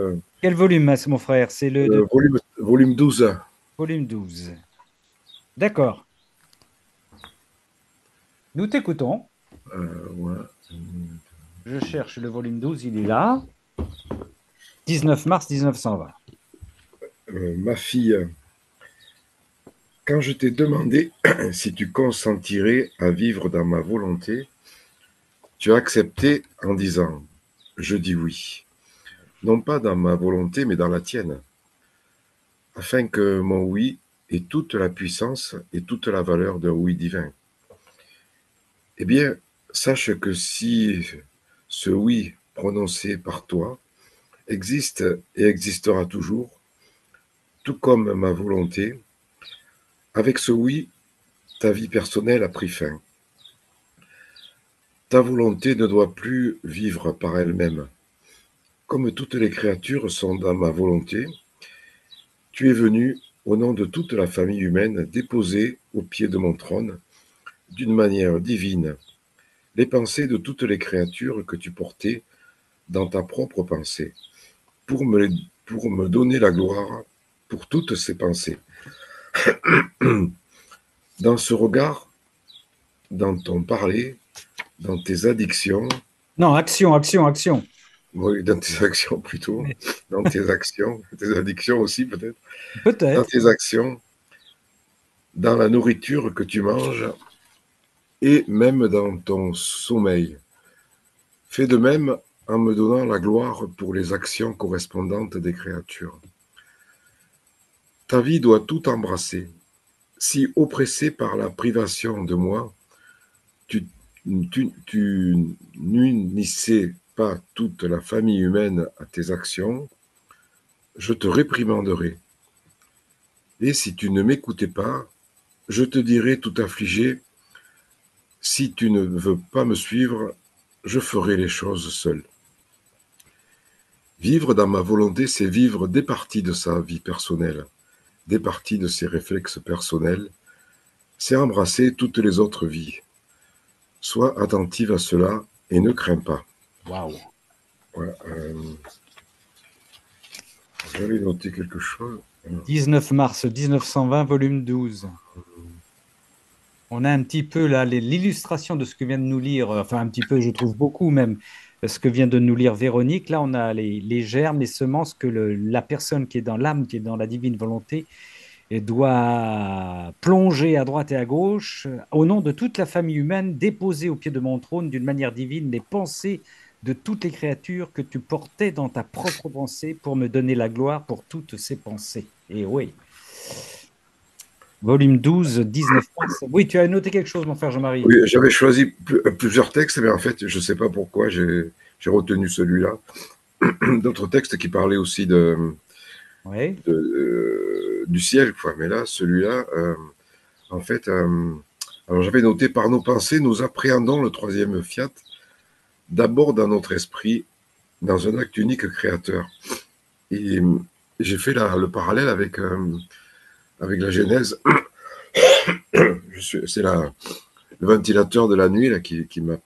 Quel volume, mon frère? C'est le volume 12. volume 12. D'accord. Nous t'écoutons. Ouais. Je cherche le volume 12, il est là. 19 mars 1920. Ma fille, quand je t'ai demandé si tu consentirais à vivre dans ma volonté, tu as accepté en disant, je dis oui. Non pas dans ma volonté, mais dans la tienne, afin que mon oui ait toute la puissance et toute la valeur d'un oui divin. Eh bien, sache que si ce oui prononcé par toi existe et existera toujours, tout comme ma volonté, avec ce oui, ta vie personnelle a pris fin. Ta volonté ne doit plus vivre par elle-même. Comme toutes les créatures sont dans ma volonté, tu es venu, au nom de toute la famille humaine, déposer au pied de mon trône, d'une manière divine, les pensées de toutes les créatures que tu portais dans ta propre pensée, pour me donner la gloire pour toutes ces pensées. Dans ce regard, dans ton parler, dans tes addictions, Non, action, action, action. oui, dans tes actions plutôt, Mais dans tes actions, tes addictions aussi peut-être, dans peut-être. tes actions, dans la nourriture que tu manges et même dans ton sommeil. Fais de même en me donnant la gloire pour les actions correspondantes des créatures. Ta vie doit tout embrasser. Si oppressé par la privation de moi, tu n'unissais pas toute la famille humaine à tes actions, je te réprimanderai. Et si tu ne m'écoutais pas, je te dirai tout affligé, si tu ne veux pas me suivre, je ferai les choses seul. Vivre dans ma volonté, c'est vivre des parties de sa vie personnelle, des parties de ses réflexes personnels, c'est embrasser toutes les autres vies. Sois attentive à cela et ne crains pas. Waouh. Voilà, j'avais noté quelque chose. 19 mars 1920, volume 12. On a un petit peu là l'illustration de ce que vient de nous lire, enfin un petit peu, je trouve beaucoup même, ce que vient de nous lire Véronique. Là, on a les germes, les semences que la personne qui est dans l'âme, qui est dans la divine volonté, et doit plonger à droite et à gauche, au nom de toute la famille humaine, déposer au pied de mon trône d'une manière divine les pensées de toutes les créatures que tu portais dans ta propre pensée pour me donner la gloire pour toutes ces pensées. Et oui. Volume 12, 19 mars. Oui, tu as noté quelque chose, mon frère Jean-Marie. Oui, j'avais choisi plusieurs textes, mais en fait, je ne sais pas pourquoi j'ai retenu celui-là. D'autres textes qui parlaient aussi Oui. du ciel, quoi. Mais là, celui-là, en fait, alors j'avais noté par nos pensées, nous appréhendons le troisième fiat, d'abord dans notre esprit, dans un acte unique créateur. Et j'ai fait le parallèle avec la Genèse. C'est le ventilateur de la nuit là, qui m'a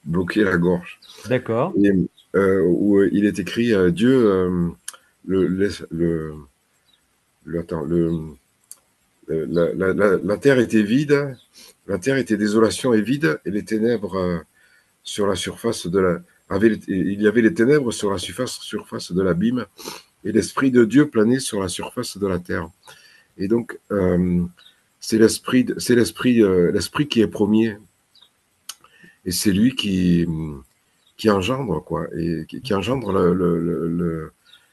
bloqué la gorge. D'accord. Et, où il est écrit Dieu, attends, la terre était vide, la terre était désolation et vide, et les ténèbres sur la surface de la. Il y avait les ténèbres sur la surface de l'abîme, et l'Esprit de Dieu planait sur la surface de la terre. Et donc, c'est l'esprit qui est premier, et c'est lui qui engendre, quoi, et qui engendre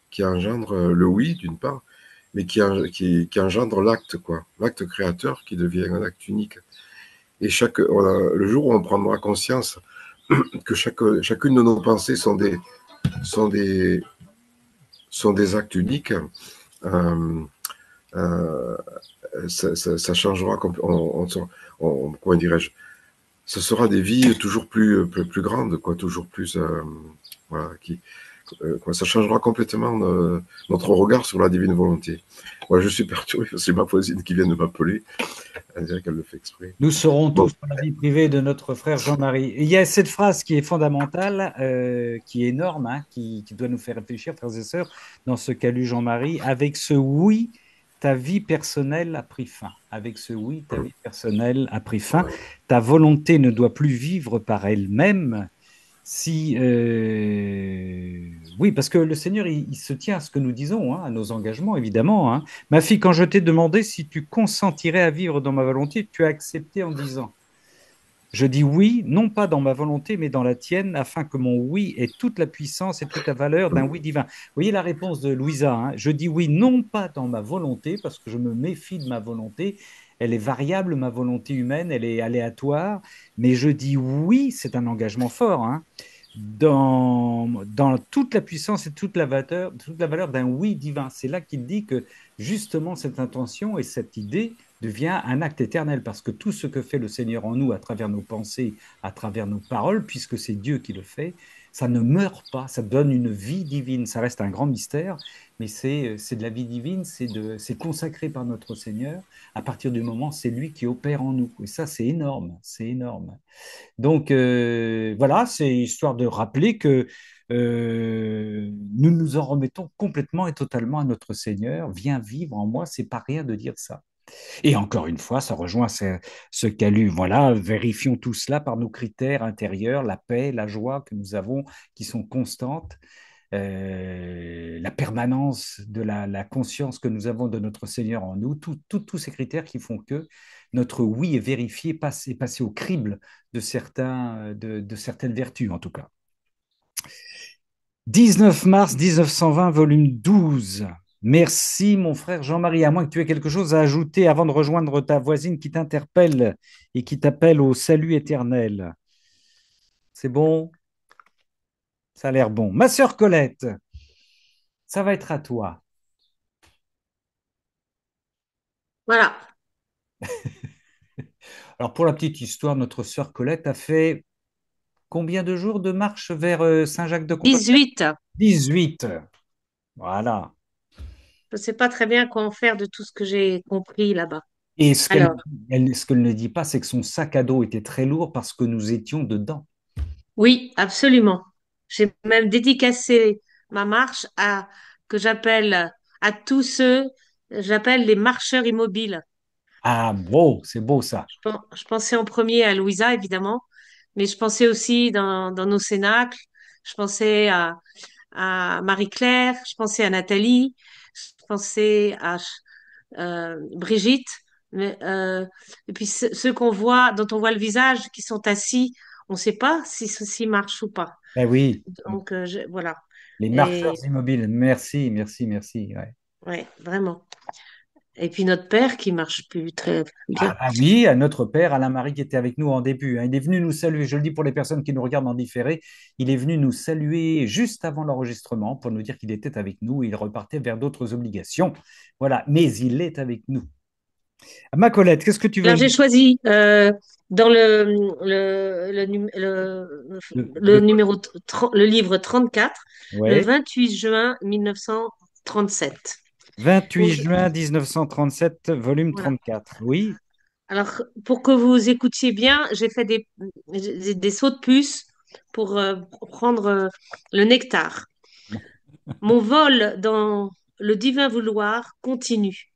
qui engendre le oui d'une part, mais qui engendre l'acte, quoi, l'acte créateur qui devient un acte unique. Et le jour où on prendra conscience que chacune de nos pensées sont des actes uniques, ça changera. Comment dirais-je, ce sera des vies toujours plus grandes, quoi, toujours plus, voilà, ça changera complètement notre regard sur la divine volonté. Moi, je suis perturbé, c'est ma voisine qui vient de m'appeler. Elle dirait qu'elle le fait exprès. Nous serons Bon, tous dans la vie privée de notre frère Jean-Marie. Il y a cette phrase qui est fondamentale, qui est énorme, hein, qui doit nous faire réfléchir, frères et sœurs, dans ce qu'a lu Jean-Marie. Avec ce oui, ta vie personnelle a pris fin. Avec ce oui, ta vie personnelle a pris fin. Ta volonté ne doit plus vivre par elle-même. Si, oui, parce que le Seigneur, il se tient à ce que nous disons, hein, à nos engagements, évidemment, hein. Ma fille, quand je t'ai demandé si tu consentirais à vivre dans ma volonté, tu as accepté en disant, je dis oui, non pas dans ma volonté, mais dans la tienne, afin que mon oui ait toute la puissance et toute la valeur d'un oui divin. Vous voyez la réponse de Louisa, hein. Je dis oui, non pas dans ma volonté, parce que je me méfie de ma volonté. Elle est variable, ma volonté humaine, elle est aléatoire, mais je dis oui, c'est un engagement fort, hein, dans toute la puissance et toute la valeur d'un oui divin. C'est là qu'il dit que justement cette intention et cette idée devient un acte éternel, parce que tout ce que fait le Seigneur en nous à travers nos pensées, à travers nos paroles, puisque c'est Dieu qui le fait, ça ne meurt pas, ça donne une vie divine. Ça reste un grand mystère, mais c'est de la vie divine, c'est consacré par notre Seigneur. À partir du moment, c'est lui qui opère en nous. Et ça, c'est énorme, c'est énorme. Donc voilà, c'est histoire de rappeler que nous nous en remettons complètement et totalement à notre Seigneur. Viens vivre en moi, c'est pas rien de dire ça. Et encore une fois, ça rejoint ce qu'a lu. Voilà, vérifions tout cela par nos critères intérieurs, la paix, la joie que nous avons, qui sont constantes, la permanence de la conscience que nous avons de notre Seigneur en nous, tous ces critères qui font que notre oui est vérifié, est passé au crible de certaines vertus, en tout cas. 19 mars 1920, volume 12. Merci, mon frère Jean-Marie. À moins que tu aies quelque chose à ajouter avant de rejoindre ta voisine qui t'interpelle et qui t'appelle au salut éternel. C'est bon? Ça a l'air bon. Ma sœur Colette, ça va être à toi. Voilà. Alors, pour la petite histoire, notre sœur Colette a fait combien de jours de marche vers Saint-Jacques-de-Compostelle? 18. 18. Voilà. Je ne sais pas très bien quoi en faire de tout ce que j'ai compris là-bas. Et Alors, ce qu'elle ne dit pas, c'est que son sac à dos était très lourd parce que nous étions dedans. oui, absolument. J'ai même dédicacé ma marche que j'appelle à tous ceux, j'appelle les marcheurs immobiles. Ah, beau, c'est beau ça. Je pensais en premier à Louisa, évidemment, mais je pensais aussi dans nos cénacles, je pensais à Marie-Claire, je pensais à Nathalie, je pensais à Brigitte, et puis ceux qu'on voit, dont on voit le visage, qui sont assis, on ne sait pas si ceci marche ou pas. Eh oui, Donc, voilà. les marcheurs Et immobiles. Merci, merci, merci. Ouais. ouais, vraiment. Et puis notre père qui marche plus très bien. Ah oui, à notre père Alain-Marie qui était avec nous en début, hein. Il est venu nous saluer, je le dis pour les personnes qui nous regardent en différé, il est venu nous saluer juste avant l'enregistrement pour nous dire qu'il était avec nous et il repartait vers d'autres obligations. Voilà, mais il est avec nous. Ma Colette, qu'est-ce que tu veux Alors j'ai lire? choisi dans le Le- numéro le livre 34, le Ouais. 28 juin 1937. 28 Donc, juin 1937, volume voilà. 34. Oui. Alors, pour que vous écoutiez bien, j'ai fait des sauts de puce pour prendre le nectar. Mon vol dans le divin vouloir continue.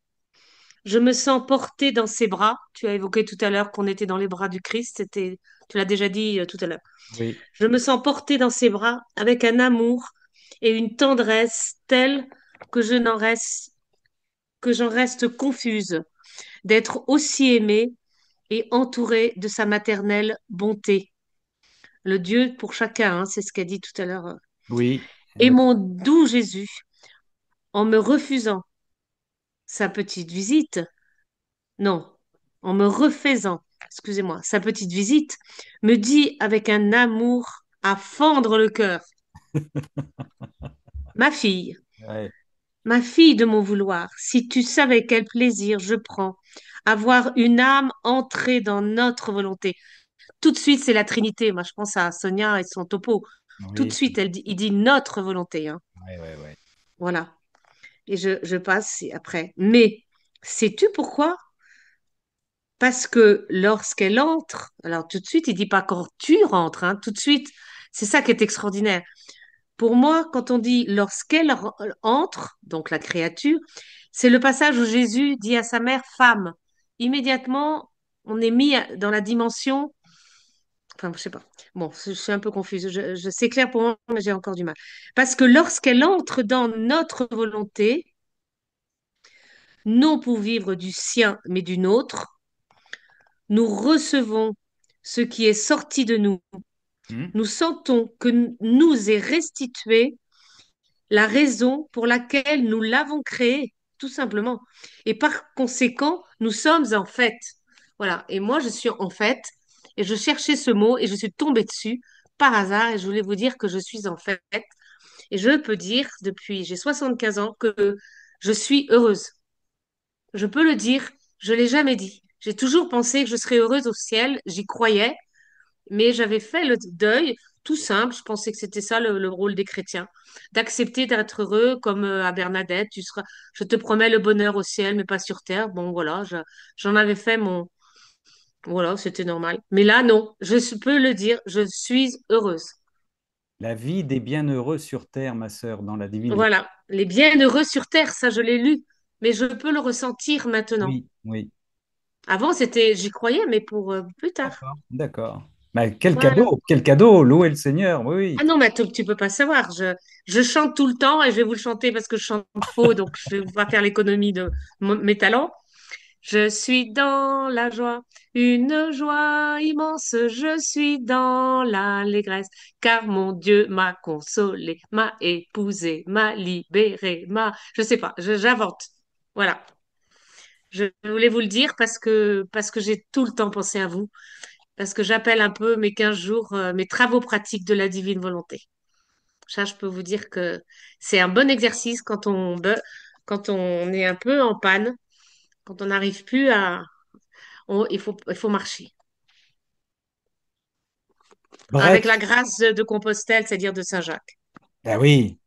Je me sens portée dans ses bras. Tu as évoqué tout à l'heure qu'on était dans les bras du Christ. Tu l'as déjà dit tout à l'heure. Oui. Je me sens portée dans ses bras avec un amour et une tendresse telle que que j'en reste confuse d'être aussi aimée et entourée de sa maternelle bonté. Le Dieu pour chacun, hein, c'est ce qu'a dit tout à l'heure. Oui. Et mon doux Jésus, en me refusant sa petite visite, non, en me refaisant, excusez-moi, sa petite visite, me dit avec un amour à fendre le cœur, ma fille, Ouais. ma fille de mon vouloir, si tu savais quel plaisir je prends à voir une âme entrer dans notre volonté. Tout de suite, c'est la Trinité. Moi, je pense à Sonia et son topo. Tout de Oui. suite, il dit notre volonté, hein. Ouais, ouais, ouais. Voilà. Et je passe après. Mais sais-tu pourquoi? Parce que lorsqu'elle entre, alors tout de suite, il dit pas quand tu rentres, hein, tout de suite, c'est ça qui est extraordinaire. Pour moi, quand on dit lorsqu'elle entre, donc la créature, c'est le passage où Jésus dit à sa mère, femme. Immédiatement, on est mis dans la dimension, enfin, je sais pas. Bon, je suis un peu confuse. C'est clair pour moi, mais j'ai encore du mal. Parce que lorsqu'elle entre dans notre volonté, non pour vivre du sien, mais du nôtre, nous recevons ce qui est sorti de nous. Hmm. Nous sentons que nous est restitué la raison pour laquelle nous l'avons créé, tout simplement. Et par conséquent, nous sommes en fait. Voilà. Et moi, je suis en fait, et je cherchais ce mot et je suis tombée dessus par hasard et je voulais vous dire que je suis en fait. Et je peux dire, depuis, j'ai 75 ans, que je suis heureuse. Je peux le dire, je l'ai jamais dit. J'ai toujours pensé que je serais heureuse au ciel, j'y croyais, mais j'avais fait le deuil tout simple. Je pensais que c'était ça le rôle des chrétiens, d'accepter d'être heureux comme à Bernadette. Je te promets le bonheur au ciel, mais pas sur terre. Bon, voilà, j'en avais fait mon, voilà, c'était normal. Mais là, non, peux le dire, je suis heureuse. La vie des bienheureux sur terre, ma sœur, dans la divine volonté. Voilà, les bienheureux sur terre, ça je l'ai lu, mais je peux le ressentir maintenant. Oui, oui. Avant, c'était, j'y croyais, mais pour plus tard. D'accord, d'accord. Bah, Voilà. quel cadeau, louer le Seigneur, oui, Ah oui. non, mais tu peux pas savoir. Je chante tout le temps et je vais vous le chanter parce que je chante faux, donc je vais pas faire l'économie de mes talents. Je suis dans la joie, une joie immense. Je suis dans l'allégresse, car mon Dieu m'a consolé, m'a épousé, m'a libéré, je sais pas, j'invente. Voilà. Je voulais vous le dire parce que j'ai tout le temps pensé à vous, parce que j'appelle un peu mes 15 jours, mes travaux pratiques de la divine volonté. Ça, je peux vous dire que c'est un bon exercice quand on est un peu en panne, quand on n'arrive plus à... il faut marcher. Bref, Avec la grâce de Compostelle, c'est-à-dire de Saint-Jacques. ben oui,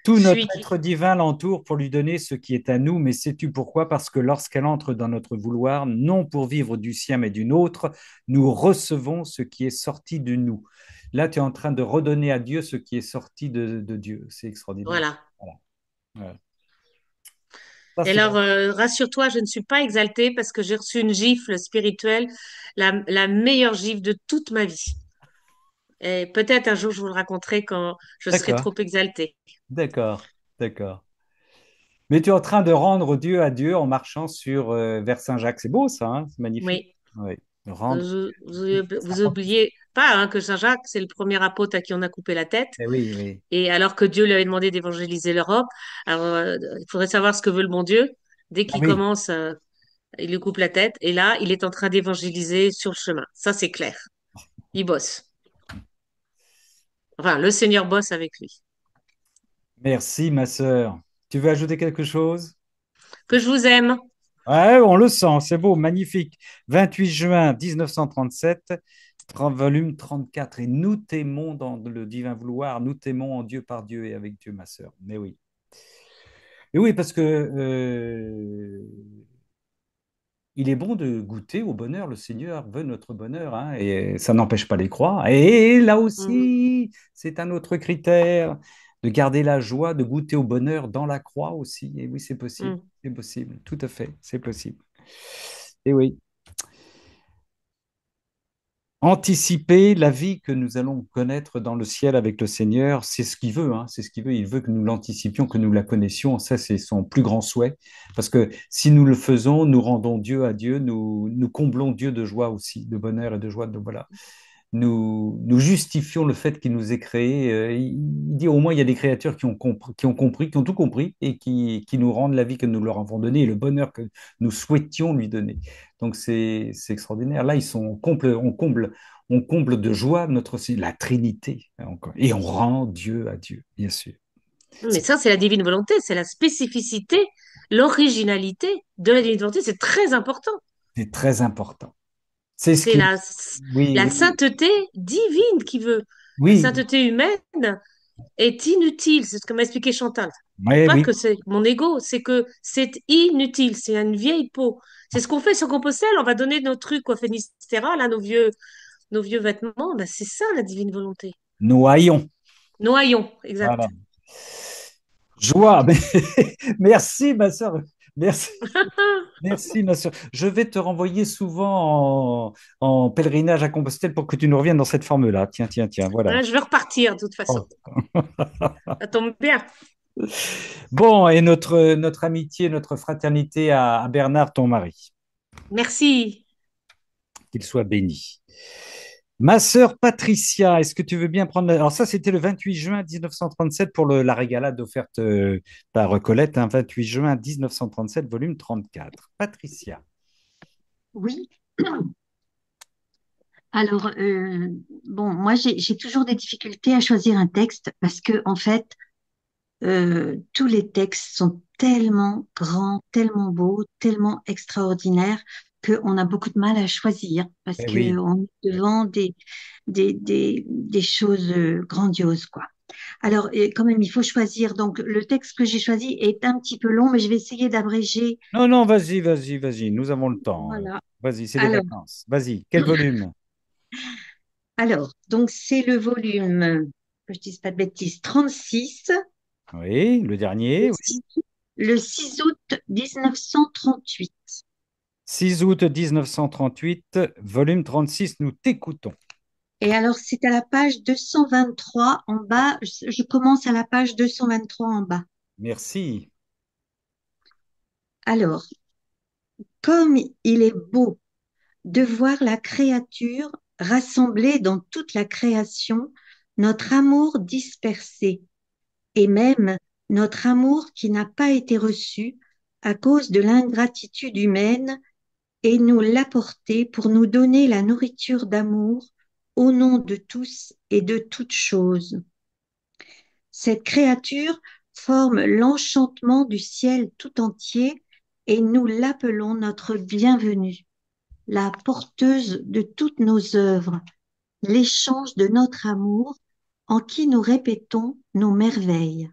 tout notre Celui qui... être divin l'entoure pour lui donner ce qui est à nous, mais sais-tu pourquoi? Parce que lorsqu'elle entre dans notre vouloir, non pour vivre du sien, mais du nôtre, nous recevons ce qui est sorti de nous. Là, tu es en train de redonner à Dieu ce qui est sorti de Dieu. C'est extraordinaire. Voilà. Voilà. Voilà. Ça, Et c'est alors, rassure-toi, je ne suis pas exaltée parce que j'ai reçu une gifle spirituelle, la meilleure gifle de toute ma vie. Et peut-être un jour, je vous le raconterai quand je serai d'accord, trop exaltée. d'accord, d'accord. Mais tu es en train de rendre Dieu à Dieu en marchant vers Saint-Jacques. C'est beau ça, hein, c'est magnifique. Oui. Oui. Rendre. Vous oubliez pas hein, que Saint-Jacques, c'est le premier apôtre à qui on a coupé la tête. Eh oui, oui. Et alors que Dieu lui avait demandé d'évangéliser l'Europe, alors il faudrait savoir ce que veut le bon Dieu. Dès Ah qu'il oui. commence, il lui coupe la tête. Et là, il est en train d'évangéliser sur le chemin. Ça, c'est clair. Il bosse. Enfin, le Seigneur bosse avec lui. Merci, ma sœur. Tu veux ajouter quelque chose? Que je vous aime. Ouais, on le sent, c'est beau, magnifique. 28 juin 1937, volume 34. Et nous t'aimons dans le divin vouloir, nous t'aimons en Dieu par Dieu et avec Dieu, ma sœur. Mais oui. Et oui, parce que il est bon de goûter au bonheur. Le Seigneur veut notre bonheur, hein, et ça n'empêche pas les croix. Et là Mm, aussi, c'est un autre critère de garder la joie, de goûter au bonheur dans la croix aussi. Et oui, mm. c'est possible, tout à fait, c'est possible. Et oui, anticiper la vie que nous allons connaître dans le ciel avec le Seigneur, c'est ce qu'il veut, hein, c'est ce qu'il veut. Il veut que nous l'anticipions, que nous la connaissions. Ça, c'est son plus grand souhait. Parce que si nous le faisons, nous rendons Dieu à Dieu, nous comblons Dieu de joie aussi, de bonheur et de joie. De, voilà. Nous justifions le fait qu'il nous ait créés. Il dit au moins il y a des créatures qui ont tout compris et qui nous rendent la vie que nous leur avons donnée et le bonheur que nous souhaitions lui donner. Donc c'est extraordinaire. Là, on comble de joie la Trinité. Encore. Et on rend Dieu à Dieu, bien sûr. Mais ça, c'est la divine volonté, c'est la spécificité, l'originalité de la divine volonté. C'est très important. C'est très important. C'est ce C'est qui... Oui, la oui, sainteté divine qui veut. La oui, sainteté humaine est inutile. C'est ce que m'a expliqué Chantal. oui, Pas oui. que c'est mon ego, c'est que c'est inutile. C'est une vieille peau. C'est ce qu'on fait sur Compostelle. On va donner nos trucs au Finistère, là, nos vieux vêtements. Ben, c'est ça la divine volonté. Noyons. Noyons, Voilà. exact. Joie. Merci, ma sœur. Merci. Merci, ma sœur. Je vais te renvoyer souvent en pèlerinage à Compostelle pour que tu nous reviennes dans cette forme-là. Tiens, tiens, tiens, voilà. Hein, je veux repartir de toute façon. Oh. Ça tombe bien. Bon, et notre amitié, notre fraternité à Bernard, ton mari. Merci. Qu'il soit béni. Ma sœur Patricia, est-ce que tu veux bien prendre... Alors ça, c'était le 28 juin 1937 pour la régalade offerte par Colette, hein, 28 juin 1937, volume 34. Patricia. Oui. Alors, bon, moi, j'ai toujours des difficultés à choisir un texte parce que, en fait, tous les textes sont tellement grands, tellement beaux, tellement extraordinaires qu'on a beaucoup de mal à choisir parce Eh que oui, on est devant des choses grandioses, quoi. Alors, quand même, il faut choisir. Donc, le texte que j'ai choisi est un petit peu long, mais je vais essayer d'abréger. non, non, vas-y, vas-y, vas-y, nous avons le temps. Voilà. Vas-y, c'est les Alors, vacances. Vas-y, quel volume? donc c'est le volume, que je dise pas de bêtises, 36, Oui, le le dernier, oui. 6, le 6 août 1938. 6 août 1938, volume 36, nous t'écoutons. Et alors, c'est à la page 223 en bas. Je commence à la page 223 en bas. Merci. Alors, comme il est beau de voir la créature rassemblée dans toute la création, notre amour dispersé, et même notre amour qui n'a pas été reçu à cause de l'ingratitude humaine, et nous l'apporter pour nous donner la nourriture d'amour au nom de tous et de toutes choses. Cette créature forme l'enchantement du ciel tout entier et nous l'appelons notre bienvenue, la porteuse de toutes nos œuvres, l'échange de notre amour en qui nous répétons nos merveilles.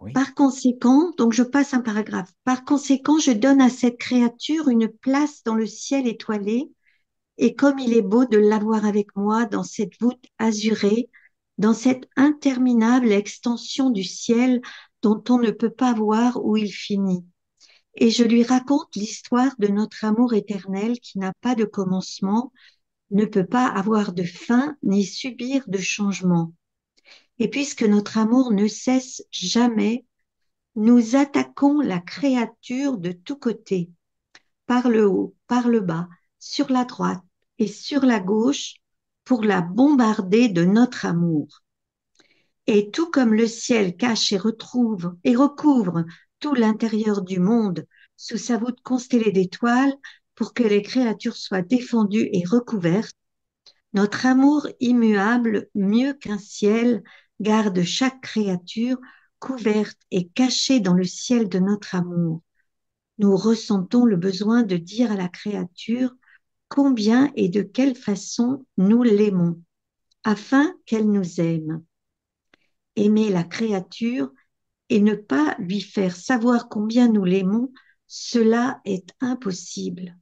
Oui, Par conséquent, donc je passe un paragraphe. Par conséquent, je donne à cette créature une place dans le ciel étoilé, et comme il est beau de l'avoir avec moi dans cette voûte azurée, dans cette interminable extension du ciel dont on ne peut pas voir où il finit. Et je lui raconte l'histoire de notre amour éternel qui n'a pas de commencement, ne peut pas avoir de fin ni subir de changement. Et puisque notre amour ne cesse jamais, nous attaquons la créature de tous côtés, par le haut, par le bas, sur la droite et sur la gauche, pour la bombarder de notre amour. Et tout comme le ciel cache et retrouve et recouvre tout l'intérieur du monde sous sa voûte constellée d'étoiles pour que les créatures soient défendues et recouvertes, notre amour immuable, mieux qu'un ciel, garde chaque créature couverte et cachée dans le ciel de notre amour. Nous ressentons le besoin de dire à la créature combien et de quelle façon nous l'aimons, afin qu'elle nous aime. Aimer la créature et ne pas lui faire savoir combien nous l'aimons, cela est impossible.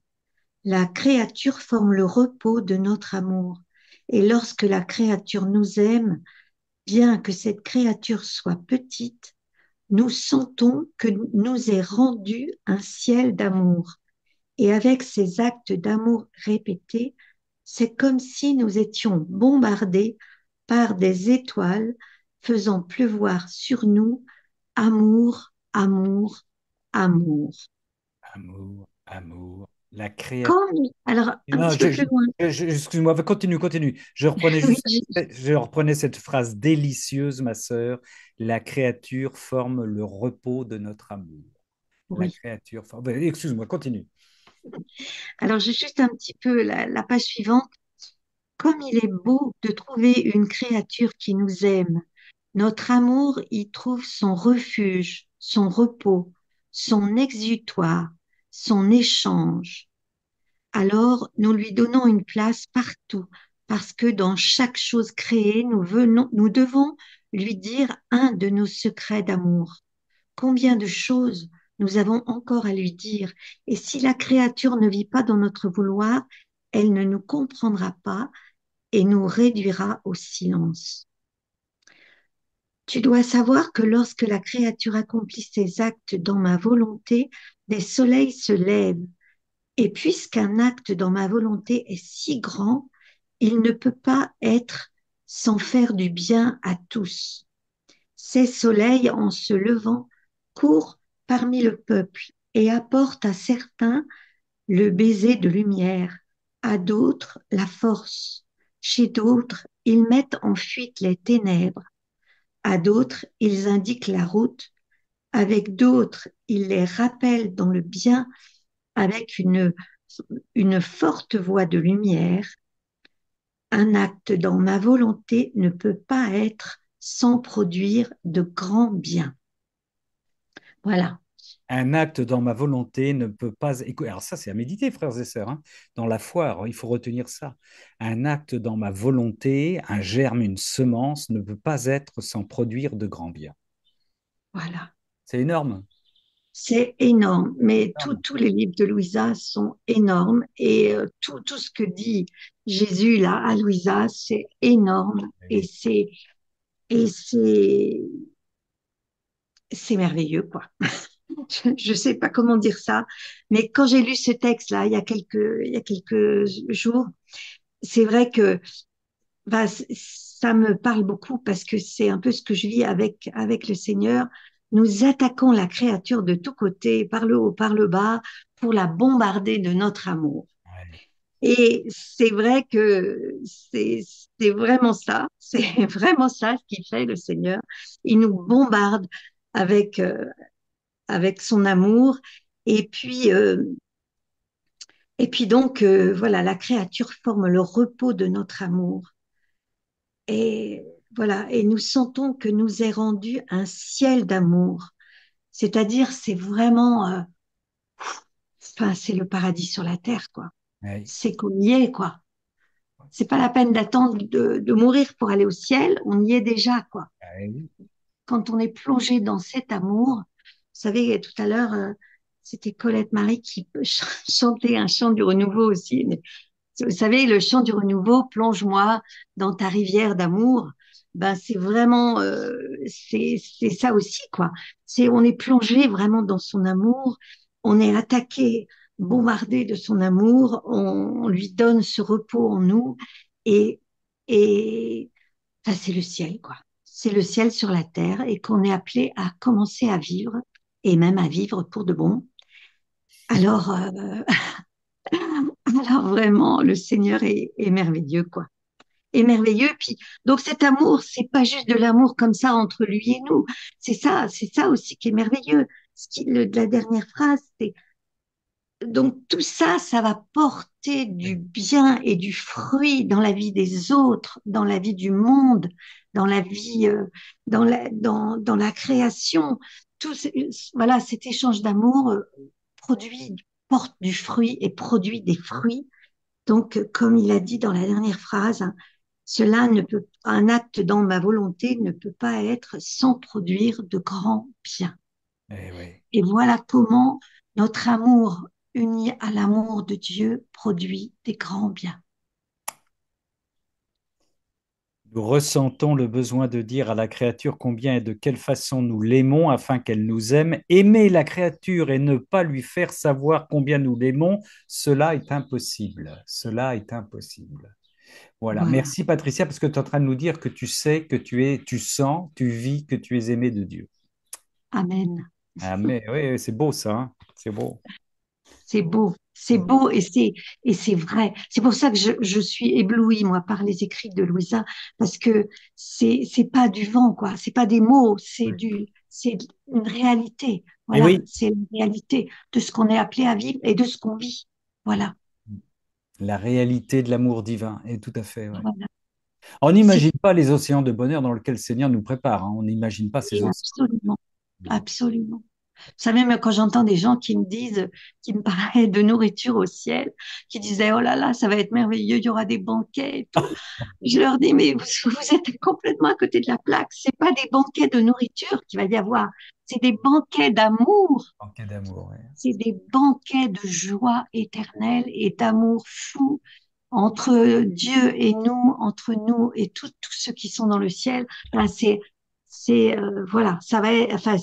La créature forme le repos de notre amour. Et lorsque la créature nous aime, bien que cette créature soit petite, nous sentons que nous est rendu un ciel d'amour. Et avec ces actes d'amour répétés, c'est comme si nous étions bombardés par des étoiles faisant pleuvoir sur nous amour, amour, amour. amour, amour, la créature. Comme, alors, un Non, petit peu plus loin. excuse-moi, continue, continue. Je reprenais Oui, juste, je reprenais cette phrase délicieuse, ma sœur. La créature forme le repos de notre amour. La oui. créature forme. Excuse-moi, continue. Alors, j'ai juste un petit peu la page suivante. Comme il est beau de trouver une créature qui nous aime, notre amour y trouve son refuge, son repos, son exutoire, son échange. Alors nous lui donnons une place partout, parce que dans chaque chose créée, nous devons lui dire un de nos secrets d'amour. Combien de choses nous avons encore à lui dire, et si la créature ne vit pas dans notre vouloir, elle ne nous comprendra pas et nous réduira au silence. Tu dois savoir que lorsque la créature accomplit ses actes dans ma volonté, des soleils se lèvent. Et puisqu'un acte dans ma volonté est si grand, il ne peut pas être sans faire du bien à tous. Ces soleils, en se levant, courent parmi le peuple et apportent à certains le baiser de lumière, à d'autres la force. Chez d'autres, ils mettent en fuite les ténèbres. À d'autres, ils indiquent la route. Avec d'autres, ils les rappellent dans le bien avec une forte voix de lumière. Un acte dans ma volonté ne peut pas être sans produire de grands biens. Voilà. Un acte dans ma volonté ne peut pas... Alors ça, c'est à méditer, frères et sœurs, hein. Dans la foi, alors, il faut retenir ça. Un acte dans ma volonté, un germe, une semence, ne peut pas être sans produire de grands biens. Voilà. C'est énorme. C'est énorme, mais Énorme. tous les livres de Louisa sont énormes et tout ce que dit Jésus là à Louisa, c'est énorme et Oui. c'est c'est merveilleux quoi. Je sais pas comment dire ça, mais quand j'ai lu ce texte-là il y a quelques jours, c'est vrai que bah, ça me parle beaucoup parce que c'est un peu ce que je vis avec le Seigneur. Nous attaquons la créature de tous côtés, par le haut, par le bas, pour la bombarder de notre amour. Ouais. Et c'est vrai que c'est vraiment ça, c'est vraiment ça ce qu'il fait le Seigneur. Il nous bombarde avec avec son amour. Et puis, euh, et puis donc, voilà, la créature forme le repos de notre amour. Et voilà, et nous sentons que nous est rendu un ciel d'amour. C'est-à-dire, c'est vraiment, enfin, c'est le paradis sur la terre, quoi. Ouais. C'est qu'on y est, quoi. C'est pas la peine d'attendre de mourir pour aller au ciel, on y est déjà, quoi. Ouais. Quand on est plongé dans cet amour, vous savez, tout à l'heure, c'était Colette Marie qui chantait un chant du renouveau aussi. Mais vous savez, le chant du renouveau, plonge-moi dans ta rivière d'amour. Ben, c'est vraiment, c'est ça aussi, quoi. C'est, on est plongé vraiment dans son amour. On est attaqué, bombardé de son amour. On lui donne ce repos en nous. Et, et, ça, c'est le ciel, quoi. C'est le ciel sur la terre et qu'on est appelé à commencer à vivre et même à vivre pour de bon. Alors, alors vraiment, le Seigneur est merveilleux, quoi. Est merveilleux. Puis, donc cet amour, c'est pas juste de l'amour comme ça entre lui et nous. C'est ça aussi qui est merveilleux. La dernière phrase, c'est donc tout ça, ça va porter du bien et du fruit dans la vie des autres, dans la vie du monde, dans la vie, dans la création. Voilà, cet échange d'amour produit, porte du fruit et produit des fruits. Donc, comme il a dit dans la dernière phrase, hein, un acte dans ma volonté ne peut pas être sans produire de grands biens. Eh oui. Et voilà comment notre amour uni à l'amour de Dieu produit des grands biens. Nous ressentons le besoin de dire à la créature combien et de quelle façon nous l'aimons afin qu'elle nous aime. Aimer la créature et ne pas lui faire savoir combien nous l'aimons, cela est impossible. Cela est impossible. Voilà. Voilà. Merci Patricia parce que tu es en train de nous dire que tu sais que tu sens, tu vis que tu es aimé de Dieu. Amen. Ah mais oui, c'est beau ça, hein. C'est beau. C'est beau et c'est vrai. C'est pour ça que je suis éblouie moi par les écrits de Louisa parce que c'est pas du vent quoi, c'est pas des mots, c'est une réalité. Et Voilà, oui, c'est une réalité de ce qu'on est appelé à vivre et de ce qu'on vit. Voilà. la réalité de l'amour divin, et tout à fait. Ouais. Voilà. On C'est n'imagine pas les océans de bonheur dans lesquels le Seigneur nous prépare, hein. On n'imagine pas ces océans. absolument, absolument. Vous savez, même quand j'entends des gens qui me disent, qui me parlaient de nourriture au ciel, qui disaient, oh là là, ça va être merveilleux, il y aura des banquets et tout. Je leur dis, mais vous êtes complètement à côté de la plaque. C'est pas des banquets de nourriture qu'il va y avoir. C'est des banquets d'amour. Manquer d'amour, ouais. C'est des banquets de joie éternelle et d'amour fou entre Dieu et nous, entre nous et tous ceux qui sont dans le ciel. Là, voilà, ça va, enfin,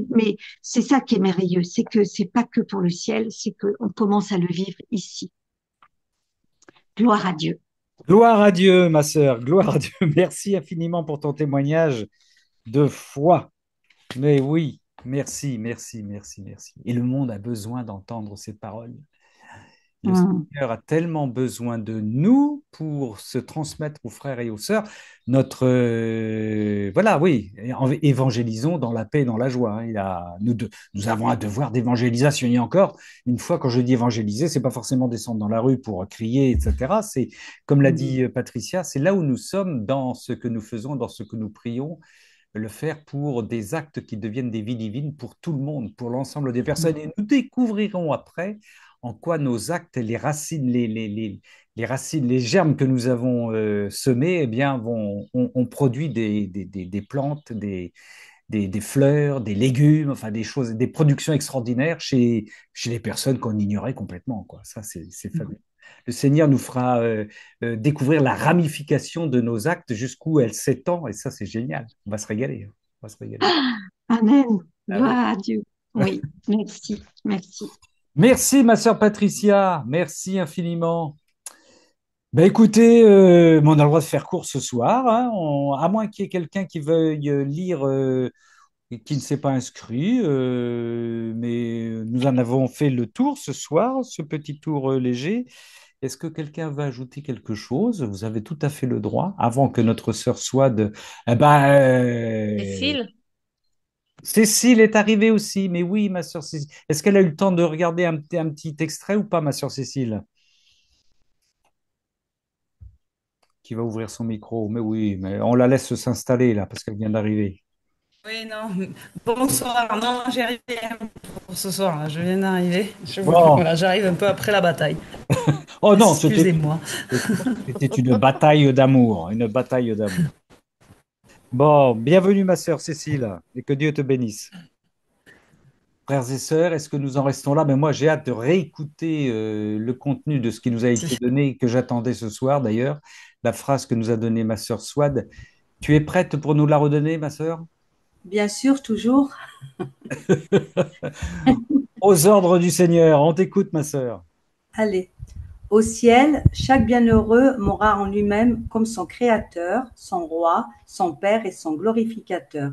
mais c'est ça qui est merveilleux, c'est que c'est pas que pour le ciel, c'est qu'on commence à le vivre ici. Gloire à Dieu. Gloire à Dieu, ma sœur, gloire à Dieu. Merci infiniment pour ton témoignage de foi. Mais oui, merci, merci, merci, merci. Et le monde a besoin d'entendre ces paroles. Le Mm. Seigneur a tellement besoin de nous pour se transmettre aux frères et aux sœurs voilà, oui, évangélisons dans la paix et dans la joie, hein. Nous avons un devoir d'évangélisation. Et encore, une fois, quand je dis évangéliser, c'est pas forcément descendre dans la rue pour crier, etc. C'est, comme l'a dit Patricia, c'est là où nous sommes dans ce que nous faisons, dans ce que nous prions, le faire pour des actes qui deviennent des vies divines pour tout le monde, pour l'ensemble des personnes. Et nous découvrirons après en quoi nos actes, les racines, les racines, les germes que nous avons semés, eh bien, ont produit des plantes, des fleurs, des légumes, enfin des choses, des productions extraordinaires chez les personnes qu'on ignorait complètement, quoi. Ça, c'est fabuleux. Le Seigneur nous fera découvrir la ramification de nos actes jusqu'où elle s'étend, et ça, c'est génial. On va se régaler, hein. On va se régaler. Amen. Ah oui. Gloire à Dieu. Oui, merci, merci. Merci, ma sœur Patricia. Merci infiniment. Ben écoutez, on a le droit de faire court ce soir, hein. À moins qu'il y ait quelqu'un qui veuille lire et qui ne s'est pas inscrit, mais nous en avons fait le tour ce soir, ce petit tour léger. Est-ce que quelqu'un va ajouter quelque chose? Vous avez tout à fait le droit, avant que notre sœur Swad... Eh ben, Cécile? Cécile est arrivée aussi, mais oui, ma sœur Cécile. Est-ce qu'elle a eu le temps de regarder un petit extrait ou pas, ma sœur Cécile? Qui va ouvrir son micro. Mais oui, mais on la laisse s'installer là, parce qu'elle vient d'arriver. Oui, non. Bonsoir. Non, j'ai arrivé pour ce soir, là. Je viens d'arriver. Bon. Voilà, j'arrive un peu après la bataille. Oh non, Excusez-moi. c'était une bataille d'amour, une bataille d'amour. Bon, bienvenue ma sœur Cécile, et que Dieu te bénisse. Frères et sœurs, est-ce que nous en restons là? Mais moi, j'ai hâte de réécouter le contenu de ce qui nous a été donné, que j'attendais ce soir d'ailleurs, la phrase que nous a donnée ma sœur Swad. Tu es prête pour nous la redonner, ma sœur? Bien sûr, toujours. Aux ordres du Seigneur, on t'écoute, ma sœur. Allez. Au ciel, chaque bienheureux m'aura en lui-même comme son créateur, son roi, son père et son glorificateur.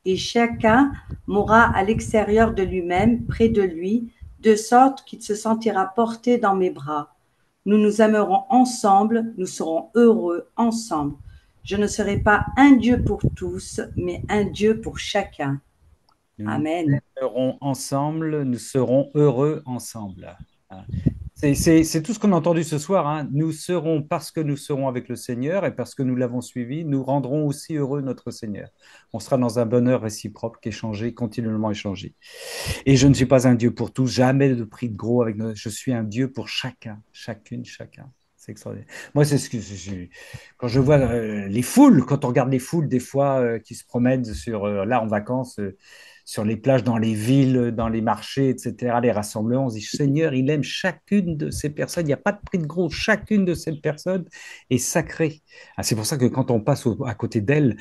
Et chacun m'aura à l'extérieur de lui-même, près de lui, de sorte qu'il se sentira porté dans mes bras. Nous nous aimerons ensemble, nous serons heureux ensemble. Je ne serai pas un Dieu pour tous, mais un Dieu pour chacun. Amen. Nous serons ensemble, nous serons heureux ensemble. C'est tout ce qu'on a entendu ce soir, hein. Nous serons, parce que nous serons avec le Seigneur et parce que nous l'avons suivi, nous rendrons aussi heureux notre Seigneur. On sera dans un bonheur réciproque, échangé, continuellement échangé. Et je ne suis pas un Dieu pour tous, jamais de prix de gros avec nous. Je suis un Dieu pour chacun, chacune, chacun. C'est extraordinaire. Moi, c'est ce que quand je vois les foules, quand on regarde les foules des fois qui se promènent là en vacances, sur les plages, dans les villes, dans les marchés, etc., les rassemblements, on se dit, Seigneur, il aime chacune de ces personnes. Il n'y a pas de prix de gros. Chacune de ces personnes est sacrée. Ah, c'est pour ça que quand on passe à côté d'elle,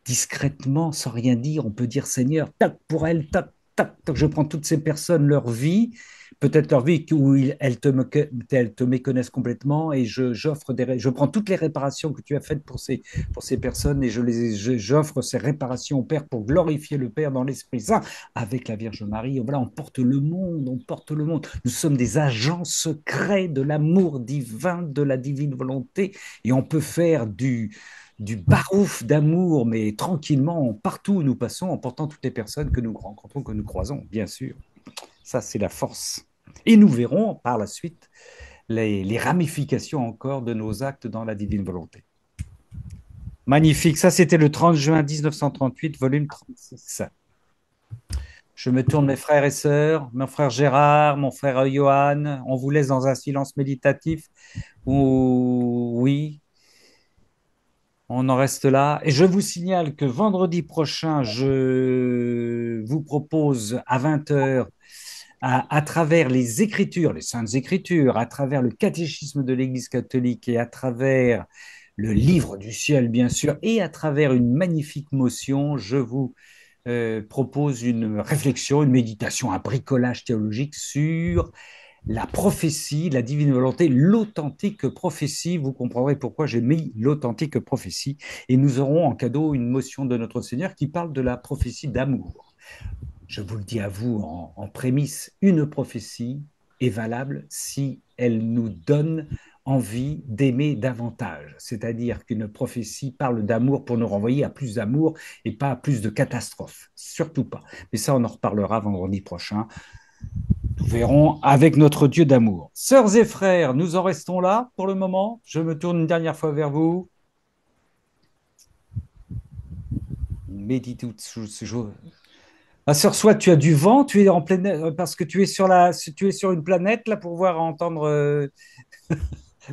discrètement, sans rien dire, on peut dire, Seigneur, tac pour elle, tac, tac, tac, je prends toutes ces personnes, leur vie, peut-être leur vie où elles te méconnaissent complètement et je prends toutes les réparations que tu as faites pour ces personnes et j'offre ces réparations au Père pour glorifier le Père dans l'Esprit Saint avec la Vierge Marie. Et voilà, on porte le monde, on porte le monde. Nous sommes des agents secrets de l'amour divin, de la divine volonté et on peut faire du barouf d'amour, mais tranquillement, partout où nous passons, en portant toutes les personnes que nous rencontrons, que nous croisons, bien sûr. Ça, c'est la force. Et nous verrons par la suite les ramifications encore de nos actes dans la divine volonté. Magnifique. Ça, c'était le 30 juin 1938, volume 36. Je me tourne mes frères et sœurs, mon frère Gérard, mon frère Johan. On vous laisse dans un silence méditatif. Oui, on en reste là. Et je vous signale que vendredi prochain, je vous propose à 20 heures, à travers les Écritures, les Saintes Écritures, à travers le catéchisme de l'Église catholique et à travers le livre du ciel, bien sûr, et à travers une magnifique motion, je vous propose une réflexion, une méditation, un bricolage théologique sur la prophétie, la divine volonté, l'authentique prophétie. Vous comprendrez pourquoi j'ai mis l'authentique prophétie. Et nous aurons en cadeau une motion de notre Seigneur qui parle de la prophétie d'amour. Je vous le dis à vous en prémisse, une prophétie est valable si elle nous donne envie d'aimer davantage. C'est-à-dire qu'une prophétie parle d'amour pour nous renvoyer à plus d'amour et pas à plus de catastrophes. Surtout pas. Mais ça, on en reparlera vendredi prochain. Nous verrons avec notre Dieu d'amour. Sœurs et frères, nous en restons là pour le moment. Je me tourne une dernière fois vers vous. Méditez ce jour. Ma sœur, soit tu as du vent, tu es en pleine, parce que tu es sur une planète là pour voir entendre,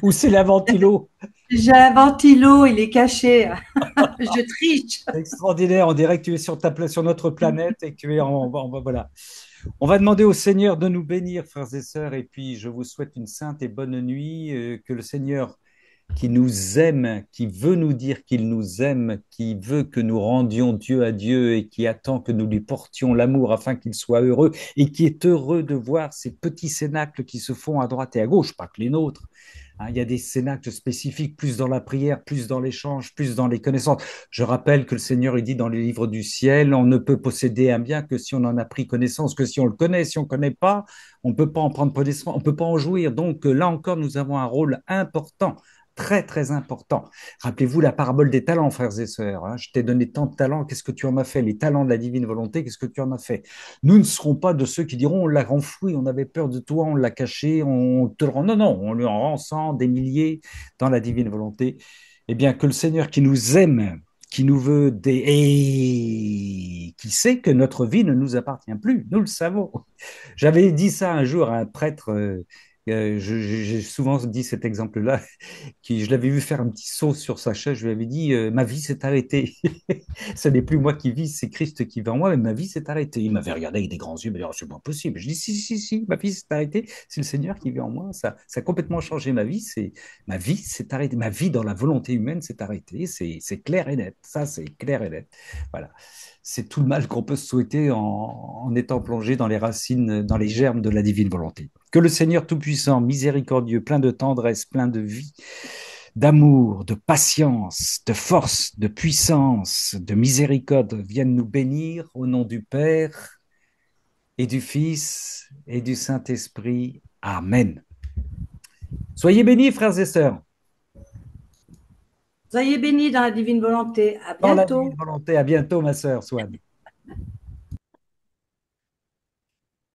ou c'est la ventilo. J'ai un ventilo, il est caché. Je triche. C'est extraordinaire. On dirait que tu es sur notre planète et que tu es voilà. On va demander au Seigneur de nous bénir, frères et sœurs, et puis je vous souhaite une sainte et bonne nuit, que le Seigneur qui nous aime, qui veut nous dire qu'il nous aime, qui veut que nous rendions Dieu à Dieu et qui attend que nous lui portions l'amour afin qu'il soit heureux et qui est heureux de voir ces petits cénacles qui se font à droite et à gauche, pas que les nôtres. Hein, il y a des cénacles spécifiques, plus dans la prière, plus dans l'échange, plus dans les connaissances. Je rappelle que le Seigneur, il dit dans le livre du ciel, on ne peut posséder un bien que si on en a pris connaissance, que si on le connaît. Si on ne connaît pas, on ne peut pas en prendre connaissance, on ne peut pas en jouir. Donc là encore, nous avons un rôle important, très, très important. Rappelez-vous la parabole des talents, frères et sœurs. Hein. Je t'ai donné tant de talents, qu'est-ce que tu en as fait? Les talents de la divine volonté, qu'est-ce que tu en as fait? Nous ne serons pas de ceux qui diront, on l'a enfoui, on avait peur de toi, on l'a caché, on te le rend. Non, non, on lui en rend 100, des milliers dans la divine volonté. Eh bien, que le Seigneur qui nous aime, qui nous veut et qui sait que notre vie ne nous appartient plus, nous le savons. J'avais dit ça un jour à un prêtre, j'ai souvent dit cet exemple-là, qui, je l'avais vu faire un petit saut sur sa chaise, je lui avais dit, ma vie s'est arrêtée. Ce n'est plus moi qui vis, c'est Christ qui vit en moi, mais ma vie s'est arrêtée. Il m'avait regardé avec des grands yeux, il m'a dit, oh, c'est pas possible. Je dis, si, si, si, ma vie s'est arrêtée, c'est le Seigneur qui vit en moi, ça a complètement changé ma vie, ma vie s'est arrêtée, ma vie dans la volonté humaine s'est arrêtée, c'est clair et net, ça c'est clair et net. Voilà. C'est tout le mal qu'on peut se souhaiter en étant plongé dans les racines, dans les germes de la divine volonté. Que le Seigneur Tout-Puissant, miséricordieux, plein de tendresse, plein de vie, d'amour, de patience, de force, de puissance, de miséricorde vienne nous bénir au nom du Père et du Fils et du Saint-Esprit. Amen. Soyez bénis, frères et sœurs. Soyez bénis dans la divine volonté. À Dans la bientôt. divine volonté. À bientôt, ma sœur Swan.